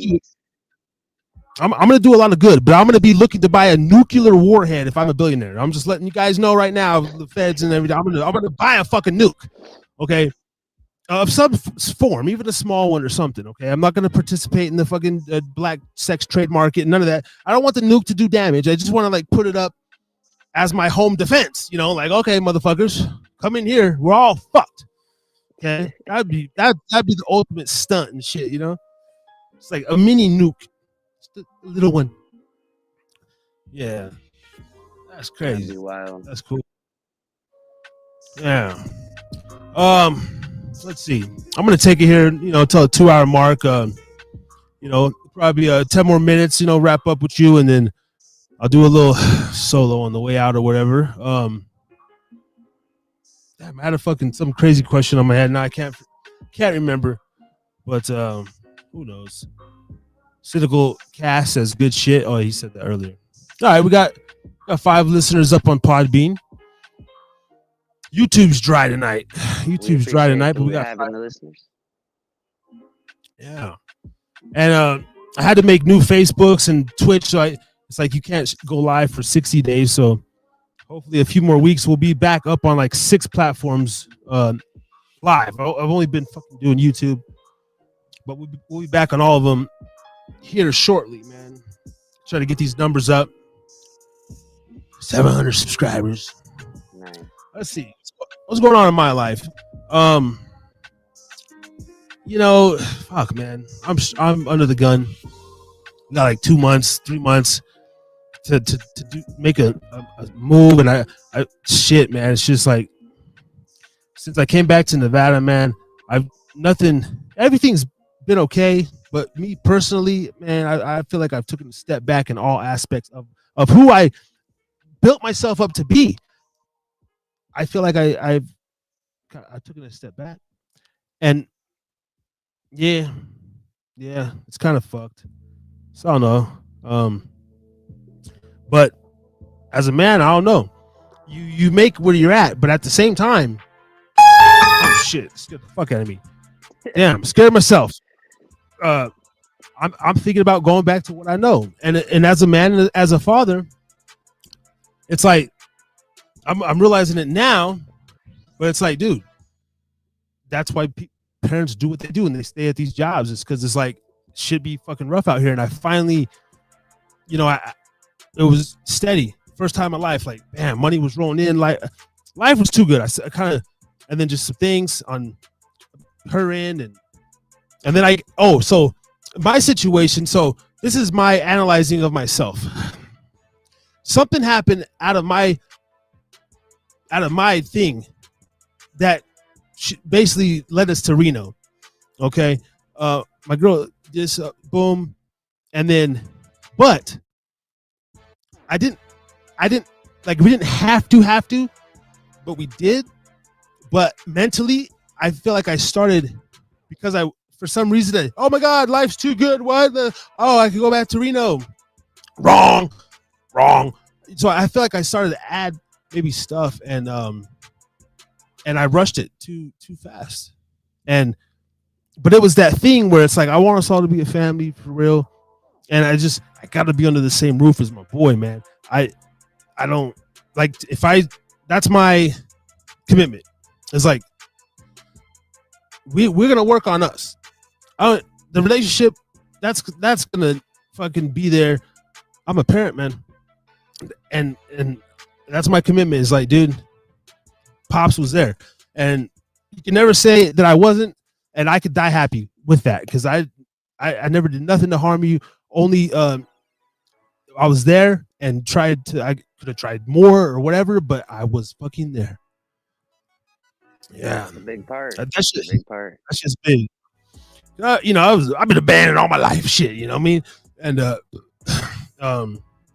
do a lot of good, but I'm gonna be looking to buy a nuclear warhead if I'm a billionaire. I'm just letting you guys know right now, the feds and everything. I'm gonna buy a fucking nuke, okay, of some form, even a small one or something. Okay, I'm not gonna participate in the fucking black sex trade market. None of that. I don't want the nuke to do damage. I just want to like put it up as my home defense. Like, okay, motherfuckers, come in here. We're all fucked. Okay, that'd be the ultimate stunt and shit. It's like a mini nuke the little one. Yeah, that's That'd crazy. be wild. That's cool. Yeah. Let's see. I'm gonna take it here, till a 2 hour mark. Probably 10 more minutes. Wrap up with you, and then I'll do a little solo on the way out or whatever. Damn, I had some crazy question on my head. Now I can't remember. But who knows? Cynical Cass says good shit. Oh, he said that earlier. All right, we got 5 listeners up on Podbean. YouTube's dry tonight. YouTube's dry tonight, but we got having the listeners. Yeah, and I had to make new Facebooks and Twitch, so it's like you can't go live for 60 days. So hopefully, a few more weeks, we'll be back up on like 6 platforms live. I've only been fucking doing YouTube, but we'll be back on all of them here shortly, man. Try to get these numbers up. 700 subscribers. Nice. Let's see what's going on in my life. Fuck, man. I'm under the gun. We got like 2 months, 3 months to make a move, and I shit, man. It's just like since I came back to Nevada, man. Everything's been okay, but me personally, man, I feel like I've taken a step back in all aspects of who I built myself up to be. I feel like I've took a step back, and yeah, it's kind of fucked. So I don't know, but as a man, I don't know. You make where you're at, but at the same time, oh shit, scared the fuck out of me. Damn, I'm scared of myself. I'm thinking about going back to what I know, and as a man, as a father, it's like I'm realizing it now, but it's like, dude, that's why parents do what they do and they stay at these jobs. It's because it's like shit be fucking rough out here, and I finally, it was steady. First time in my life, like, man, money was rolling in, like life was too good. I kind of, and then just some things on her end, and then so my situation. So this is my analyzing of myself. Something happened out of my thing that basically led us to Reno. Okay, my girl just boom, and then, but I didn't like, we didn't have to, but we did. But mentally, I feel like I started because for some reason, oh my God, life's too good. What? I can go back to Reno. Wrong. So I feel like I started to add maybe stuff, and I rushed it too fast. But it was that thing where it's like, I want us all to be a family for real. And I got to be under the same roof as my boy, man. I don't like, that's my commitment. It's like, we're going to work on us. The relationship, that's going to fucking be there. I'm a parent, man. And that's my commitment. Is like, dude, Pops was there. And you can never say that I wasn't, and I could die happy with that, because I never did nothing to harm you. Only I was there and I could have tried more or whatever, but I was fucking there. Yeah, that's a big part. That's a big part. That's just big. I've been abandoned all my life, shit. You know what I mean? And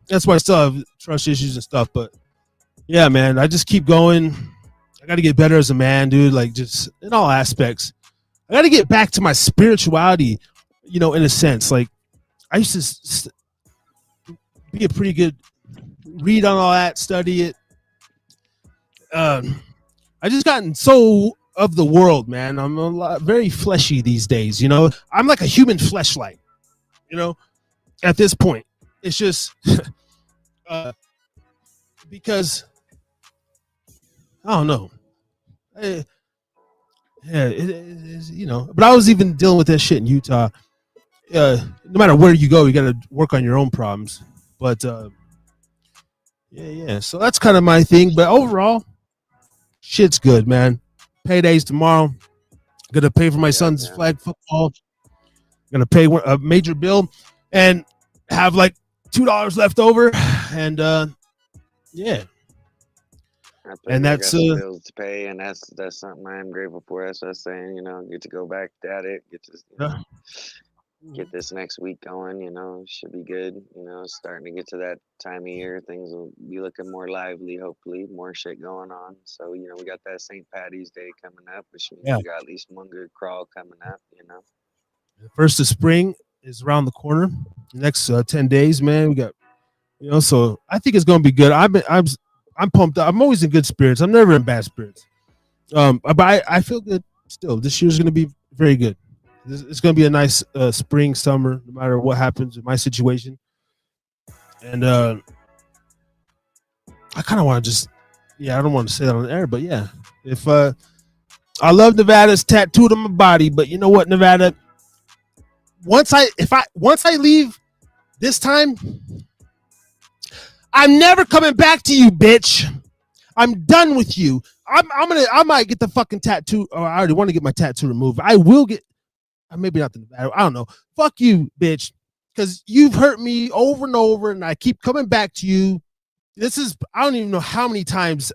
that's why I still have trust issues and stuff. But yeah, man, I just keep going. I got to get better as a man, dude. Like, just in all aspects. I got to get back to my spirituality, in a sense. Like, I used to be a pretty good read on all that, study it. I just gotten so of the world, man. I'm very fleshy these days, I'm like a human fleshlight, at this point. It's just because I don't know. It is, but I was even dealing with that shit in Utah. No matter where you go, you got to work on your own problems. But yeah. So that's kind of my thing. But overall, shit's good, man. Payday's tomorrow. Gonna pay for my son's flag football. Gonna pay a major bill, and have like $2 left over, and yeah. And that's got some bills to pay, and that's something I am grateful for. That's what I was saying. Get to go back at it. Get to get this next week going. Should be good. It's starting to get to that time of year. Things will be looking more lively. Hopefully, more shit going on. So we got that St. Patty's Day coming up, which means we got at least one good crawl coming up. The first of spring is around the corner. The next 10 days, man. We got, so I think it's gonna be good. I'm pumped up. I'm always in good spirits. I'm never in bad spirits. But I feel good still. This year's going to be very good. It's going to be a nice spring, summer, no matter what happens in my situation. And I kind of want to I don't want to say that on the air, but yeah. If I love Nevada, it's tattooed on my body, but you know what, Nevada? Once I leave this time, I'm never coming back to you, bitch. I'm done with you. I might get the fucking tattoo. Or I already want to get my tattoo removed. I will get, maybe not the Nevada. I don't know. Fuck you, bitch. Because you've hurt me over and over, and I keep coming back to you. I don't even know how many times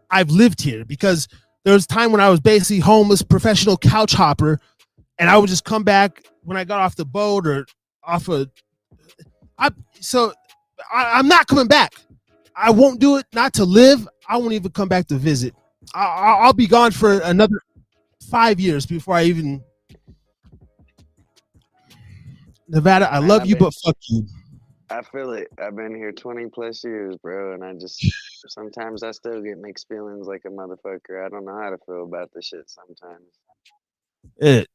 I've lived here, because there was a time when I was basically homeless, professional couch hopper, and I would just come back when I got off the boat or off I'm not coming back. I won't do it, not to live. I won't even come back to visit. I'll be gone for another 5 years before I even. Nevada, I love you, but fuck you. I feel it. I've been here 20 plus years, bro, and I just sometimes I still get mixed feelings like a motherfucker. I don't know how to feel about this shit sometimes.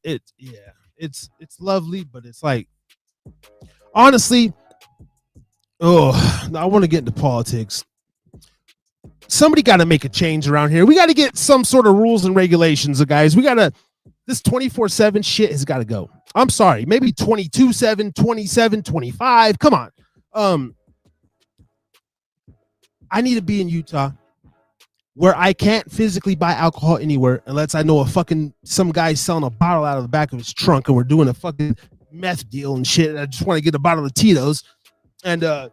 It's lovely, but it's like, honestly. Oh, I want to get into politics. Somebody got to make a change around here. We got to get some sort of rules and regulations, guys. This 24/7 shit has got to go. I'm sorry. Maybe 22/7, 27, 25. Come on. I need to be in Utah where I can't physically buy alcohol anywhere unless I know some guy selling a bottle out of the back of his trunk and we're doing a fucking meth deal and shit. I just want to get a bottle of Tito's. And I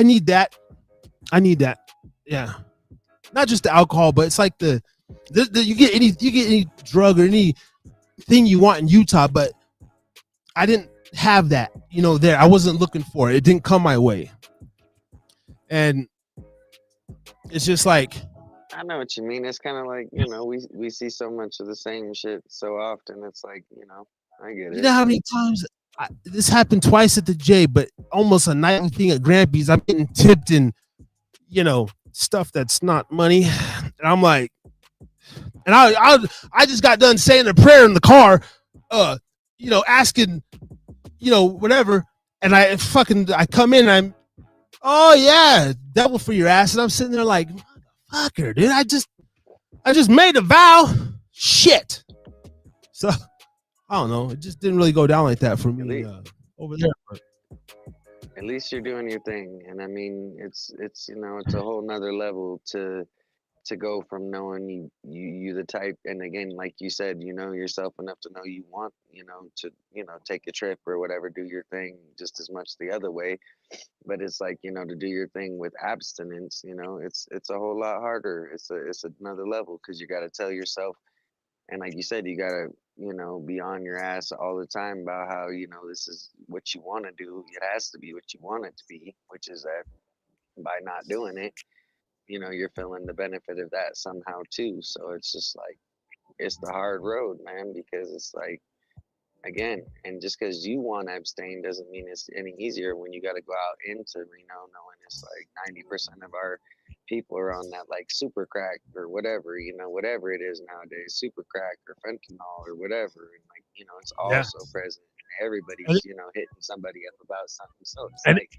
need that. Yeah. Not just the alcohol, but it's like you get any drug or anything you want in Utah, but I didn't have that, there. I wasn't looking for it. It didn't come my way. And it's just like, I know what you mean. It's kind of like, we see so much of the same shit so often. It's like, I get it. You know how many times this happened twice at the J, but almost a nightly thing at Grampy's. I'm getting tipped in, stuff that's not money. And I'm like, and I just got done saying a prayer in the car, asking, whatever. And I come in and I'm, oh yeah, devil for your ass. And I'm sitting there like, motherfucker, dude, I just made a vow. Shit. So I don't know. It just didn't really go down like that for me over there. But. At least you're doing your thing, and I mean, it's a whole nother level to go from knowing you the type, and again, like you said, you know yourself enough to know you want, to take a trip or whatever, do your thing just as much the other way. But it's like, to do your thing with abstinence, it's a whole lot harder. It's another level, because you got to tell yourself. And like you said, you gotta, be on your ass all the time about how, this is what you want to do. It has to be what you want it to be, which is that by not doing it, you're feeling the benefit of that somehow too. So it's just like, it's the hard road, man, because it's like, again, and just because you want to abstain doesn't mean it's any easier when you got to go out into Reno knowing it's like 90% of our people are on that like super crack or whatever, whatever it is nowadays, super crack or fentanyl or whatever. And like, it's also present. Everybody's, hitting somebody up about something. So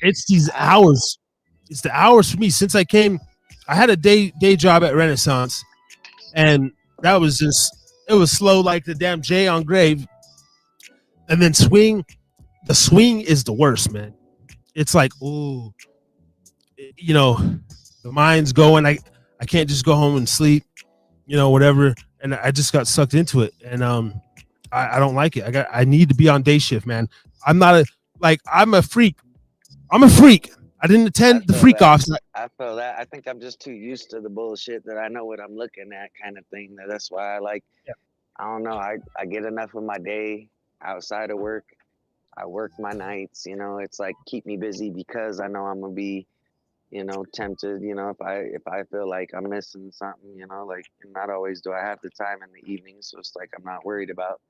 it's these hours. It's the hours for me since I came. I had a day job at Renaissance, and that was it was slow like the damn J on Grave. And then the swing is the worst, man. It's like, ooh, the mind's going. I can't just go home and sleep, whatever. And I just got sucked into it, and I don't like it. I need to be on day shift, man. I'm not like I'm a freak. I didn't attend the freak offs. I feel that. I think I'm just too used to the bullshit that I know what I'm looking at, kind of thing. That's why I like. Yeah. I don't know. I get enough of my day outside of work. I work my nights. It's like keep me busy because I know I'm gonna be, tempted. If I feel like I'm missing something, like not always do I have the time in the evening, so it's like I'm not worried about.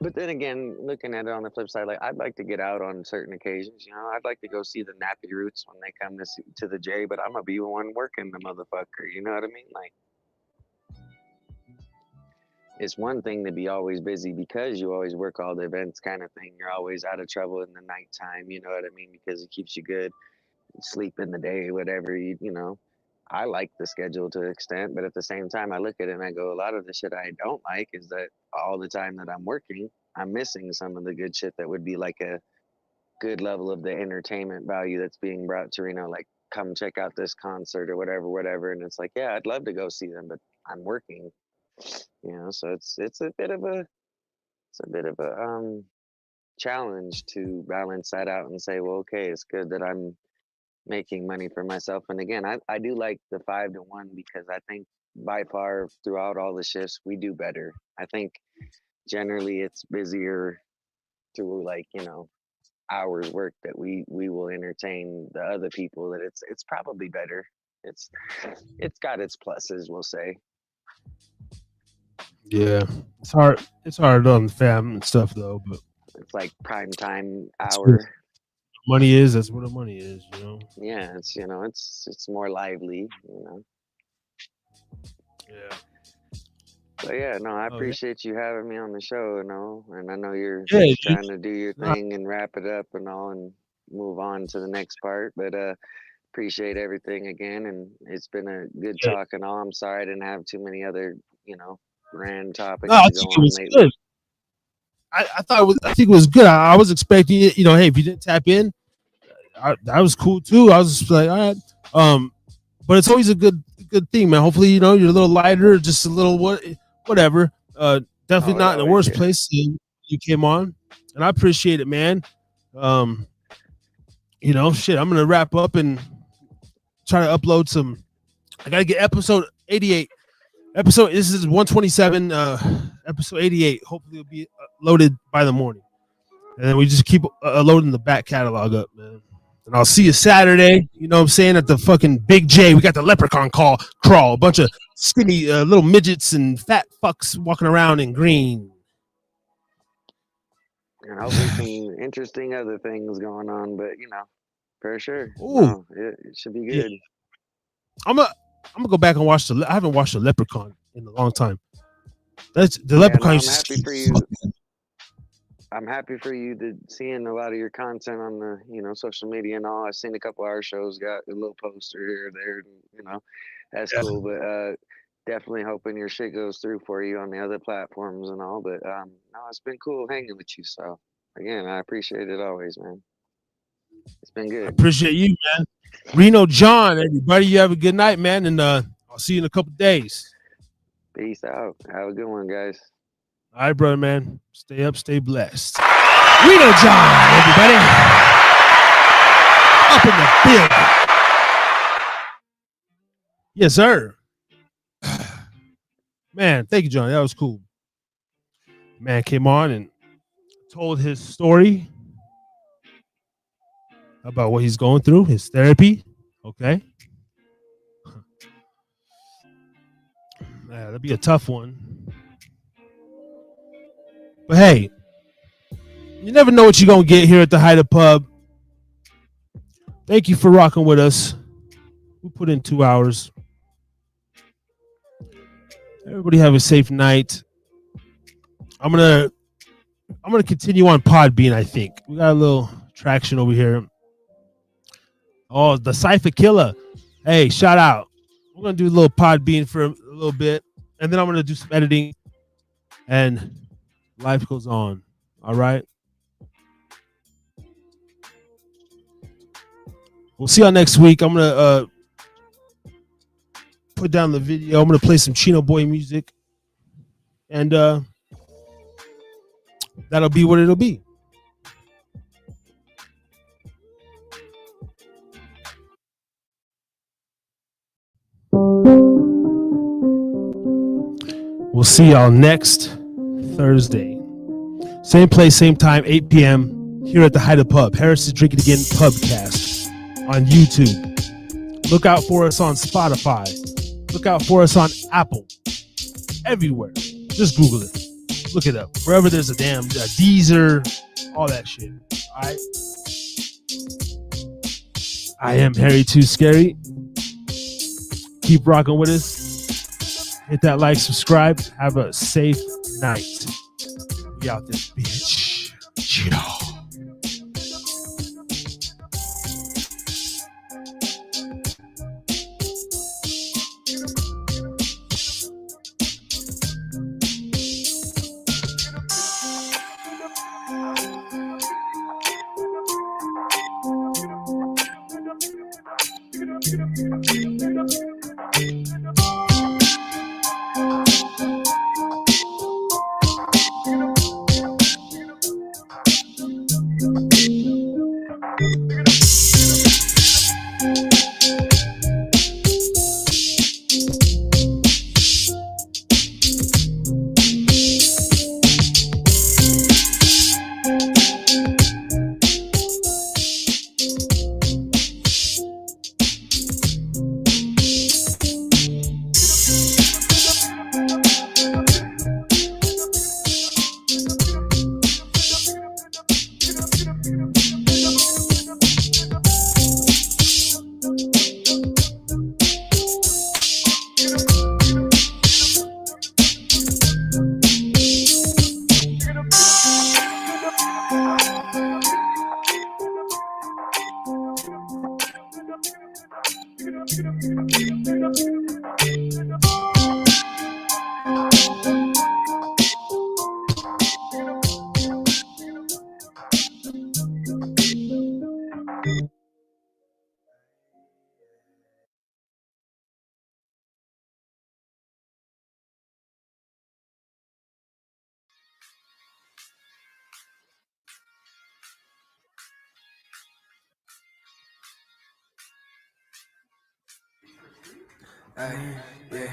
But then again, looking at it on the flip side, like I'd like to get out on certain occasions. I'd like to go see the Nappy Roots when they come to the J, but I'm gonna be the one working the motherfucker. You know what I mean? Like, it's one thing to be always busy because you always work all the events, kind of thing. You're always out of trouble in the nighttime. You know what I mean? Because it keeps you good. Sleep in the day, whatever. I like the schedule to an extent, but at the same time, I look at it and I go, a lot of the shit I don't like is that all the time that I'm working, I'm missing some of the good shit that would be like a good level of the entertainment value that's being brought to Reno, like come check out this concert or whatever. And it's like, yeah, I'd love to go see them, but I'm working, so it's a bit of a challenge to balance that out and say, well, okay, it's good that I'm making money for myself. And again, I do like the 5 to 1 because I think by far throughout all the shifts we do better. I think generally it's busier through like hours work that we will entertain the other people, that it's probably better. It's got its pluses, we'll say. Yeah, it's hard on the fam and stuff though, but it's like prime time that's hour. Money is, that's where the money is, Yeah, it's more lively, Yeah. But yeah, no, I appreciate you having me on the show, and I know you're Yeah, trying to do your thing and wrap it up and all and move on to the next part. But appreciate everything again, and it's been a good talk and all. I'm sorry I didn't have too many other, random topics No, I to think go it on was lately. good. I think it was good. I was expecting it, hey, if you didn't tap in, that was cool too. I was just like, all right. But it's always a good thing, man. Hopefully, you're a little lighter, just a little whatever. Definitely not in the worst place you came on, and I appreciate it, man. Shit, I'm gonna wrap up and try to upload some. I gotta get episode 88. This is 127. Episode 88. Hopefully, it'll be loaded by the morning, and then we just keep loading the back catalog up, man. And I'll see you Saturday, you know what I'm saying, at the fucking Big J. We got the leprechaun crawl. A bunch of skinny little midgets and fat fucks walking around in green. And hopefully some interesting other things going on, but for sure. Ooh. No, it should be good. Yeah. I'm gonna go back and watch I haven't watched the leprechaun in a long time. That's the leprechaun. I'm happy for you. I'm happy for you to seeing a lot of your content on the, social media and all. I've seen a couple of our shows got a little poster here or there, that's cool. But definitely hoping your shit goes through for you on the other platforms and all. But no, it's been cool hanging with you. So again, I appreciate it always, man. It's been good. I appreciate you, man. Reno John, everybody, you have a good night, man, and I'll see you in a couple days. Peace out. Have a good one, guys. All right, brother, man. Stay up, stay blessed. Reno John, everybody. Up in the building. Yes, sir. Man, thank you, John. That was cool. Man came on and told his story about what he's going through, his therapy. Okay. Yeah, that'd be a tough one. But hey, you never know what you're going to get here at the Hyder Pub. Thank you for rocking with us. We put in 2 hours. Everybody have a safe night. I'm gonna continue on Podbean, I think. We got a little traction over here. Oh, the Cypher Killer. Hey, shout out. We're going to do a little Podbean for a little bit. And then I'm going to do some editing. And life goes on. All right. We'll see y'all next week. I'm going to put down the video. I'm going to play some Chino Boy music. And that'll be what it'll be. We'll see y'all next Thursday. Same place, same time, 8 p.m. here at the Height of Pub. Harris is Drinking Again Pubcast on YouTube. Look out for us on Spotify. Look out for us on Apple. Everywhere. Just Google it. Look it up. Wherever there's a damn Deezer, all that shit. All right. I am Harry Too Scary. Keep rocking with us. Hit that like, subscribe. Have a safe night. We out this bitch. Cheeto. Ay, yeah.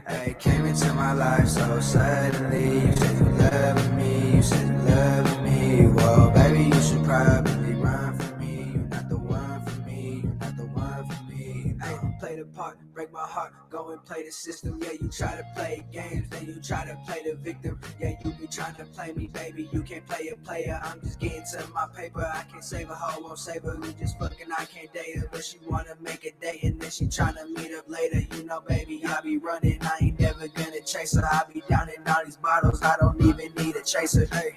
Ay, came into my life so suddenly. You said you loved me, you said you loved me. Well, baby, you should probably run from me. You're not the one for me, you're not the one for me. Ay, play the part, break my heart, go and play the system. Yeah, you try to play games, then you try to play the victim. Yeah, you be trying to play me, baby, you can't play a player. I'm just getting to my paper, I can't save a hoe, won't save her. You just fucking, I can't date her, but she wanna make a date, and then she tryna meet up later. You know, baby, I be running, I ain't never gonna chase her. I be down in all these bottles, I don't even need a chaser. Hey,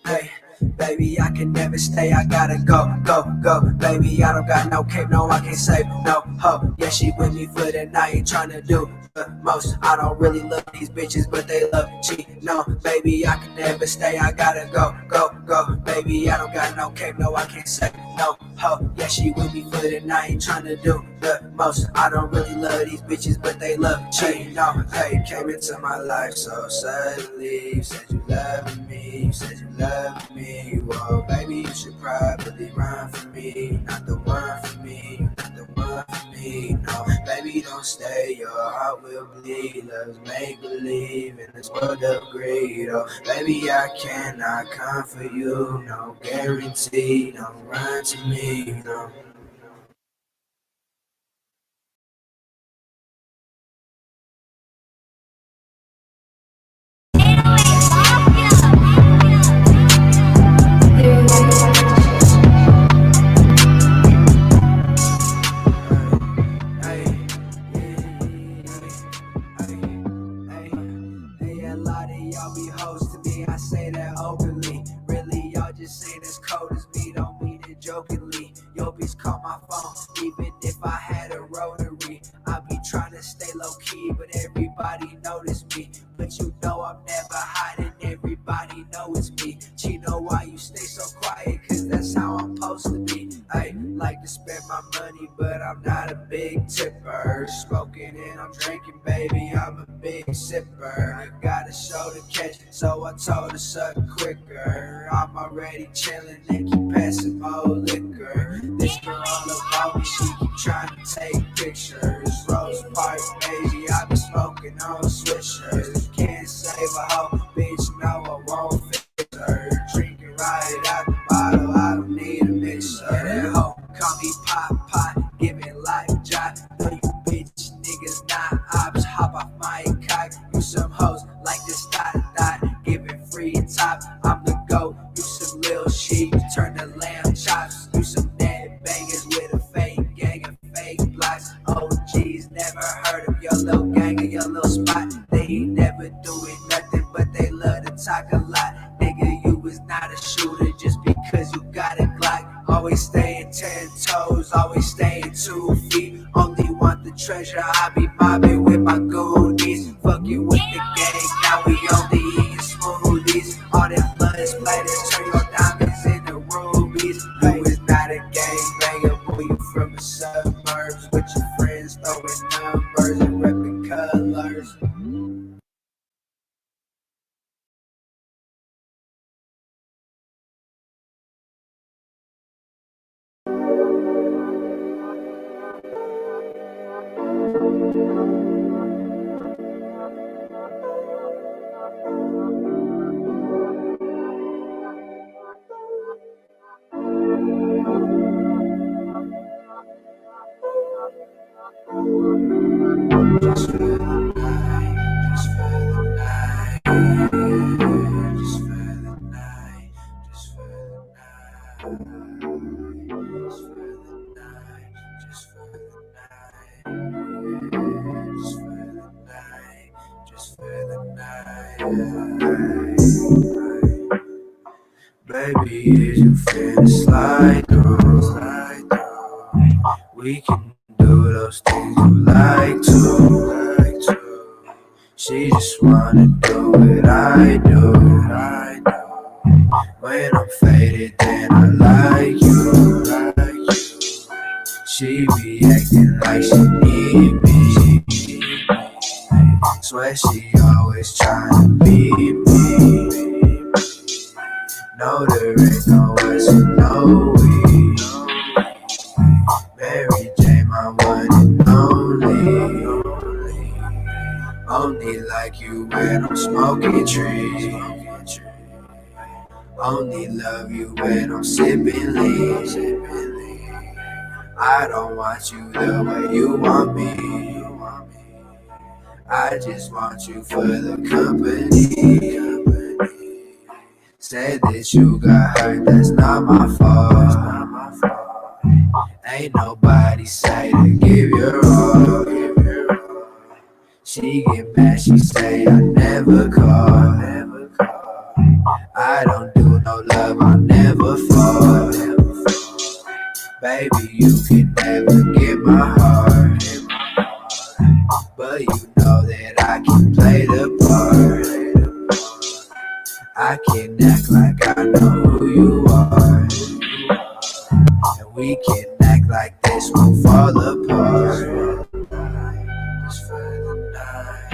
hey, baby, I can never stay, I gotta go, go, go. Baby, I don't got no cape, no, I can't save no hope. Yeah, she with me for the night, tryna do the most. I don't really love these bitches, but they love cheat. No, baby, I can never stay, I gotta go, go, go. Baby, I don't got no cape, no, I can't save no hope. Yeah, she with me for the night, tryna do the most. I don't really love these bitches, but they love cheat. No, hey, came into my life so suddenly. You said you loved me, you said you loved me. Whoa, baby, you should probably run from me. You're not the one for me, you're not the one for me. No, baby, don't stay, your heart will bleed. Love's make believe in this world of greed. Oh, baby, I cannot come for you. No guarantee, don't run to me, no. A lot of y'all be hoes to me, I say that openly. Really, y'all just ain't as cold as me, don't mean it jokingly. Yo, bitch, call my phone, even if I had a rotary. I be trying to stay low key, but everybody notice me. But you know I'm never hiding, everybody know it's me. Chino, why you stay so quiet? Cause that's how I'm supposed to be. I like to spend my money, but I'm not a big tipper. Smoking and I'm drinking, baby, I'm a big sipper. I got a show to catch, so I told her suck quicker. I'm already chilling and keep passing more liquor. This girl about me, she keep trying to take pictures. Rose Park, baby, I be smoking on swishers. Can't say staying 10 toes, always staying 2 feet. Only want the treasure, I be mobbing with my goonies. Fuck you with the gang, now we only eating smoothies. All that blood is splatters, turn your diamonds into rubies. You is not a gang banger, boy, you from the suburbs. With your friends throwing numbers and repping colors. Just for the night, just for the night, just for the night, just for the night, just for the night, just for the night, just for the night. Baby, is you finna slide through? We can do those things you like to. She just wanna do what I do. When I'm faded, then I like you. She be acting like she need me. Swear she always tryna be me. No, there ain't no us, no we. Mary J, my one and only. Only like you when I'm smoking trees. Only love you when I'm sipping lean. I don't want you the way you want me. I just want you for the company. Say that you got hurt, that's not my fault. Ain't nobody say to give your all. She get mad, she say I never call. I don't do no love, I never fall. Baby, you can never get my heart. But you know that I can play the part. I can act like I know who you are. And we can act like this won't fall apart. Just for the night,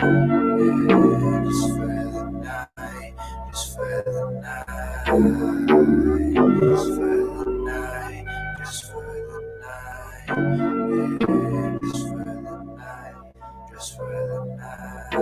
yeah, just for the night, just for the night, just for the night, just for the night, yeah, just for the night, just for the night.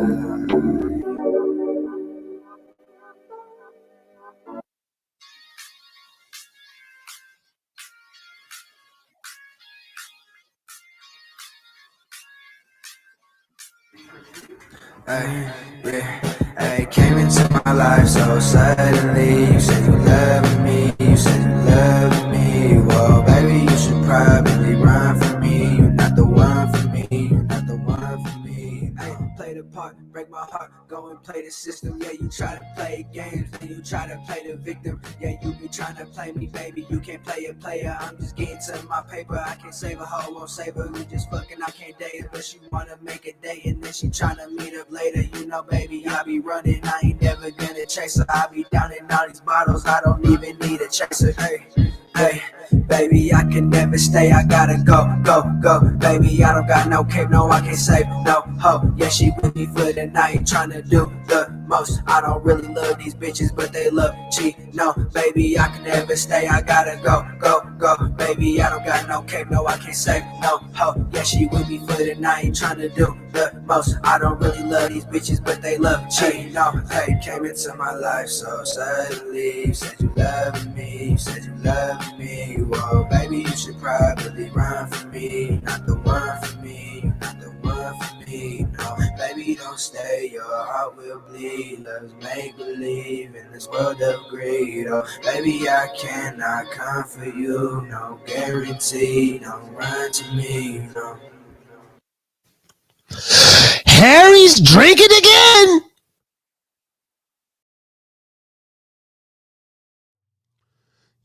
Ay, yeah, ay, came into my life so suddenly. You said you loved me, you said you loved me. Well, baby, you should probably run from me. You're not the one for me, you're not the one for me. Ay, play the part, break my heart, go and play the system. Yeah, you try to play games, then you try to play the victim. Yeah, you be trying to play me, baby, you can't play a player. I'm just getting to my paper, I can't save a hoe, won't save her. You just fucking, I can't date her, but she wanna make a date, and then she tryna meet up later. You know, baby, I be running, I ain't never gonna chase her. I be down in all these bottles, I don't even need a chaser. Hey, hey, baby, I can never stay, I gotta go. Baby, I don't got no cape, no, I can't save no hoe. Yeah, she with me for the night, tryna do the most. I don't really love these bitches, but they love cheat. No, baby, I can never stay, I gotta go. Baby, I don't got no cape, no, I can't save no hoe. Yeah, she with me for the night, tryna do the most. I don't really love these bitches, but they love cheat. No, hey, came into my life so suddenly. You said you loved me, you said you loved me. Whoa, baby, you should probably run from me. You're not the one for me, you're not the one for me. No, baby, don't stay, your heart will bleed. Love's make believe in this world of greed. Oh, baby, I cannot come for you, no guarantee. Don't run to me, no. Harry's drinking again.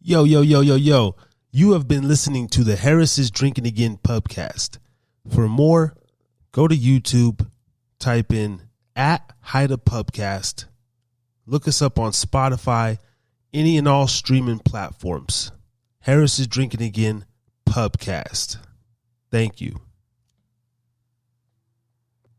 Yo. You have been listening to the Harris is Drinking Again Pubcast. For more, go to YouTube, type in @Haida Pubcast. Look us up on Spotify, any and all streaming platforms. Harris is Drinking Again Pubcast. Thank you.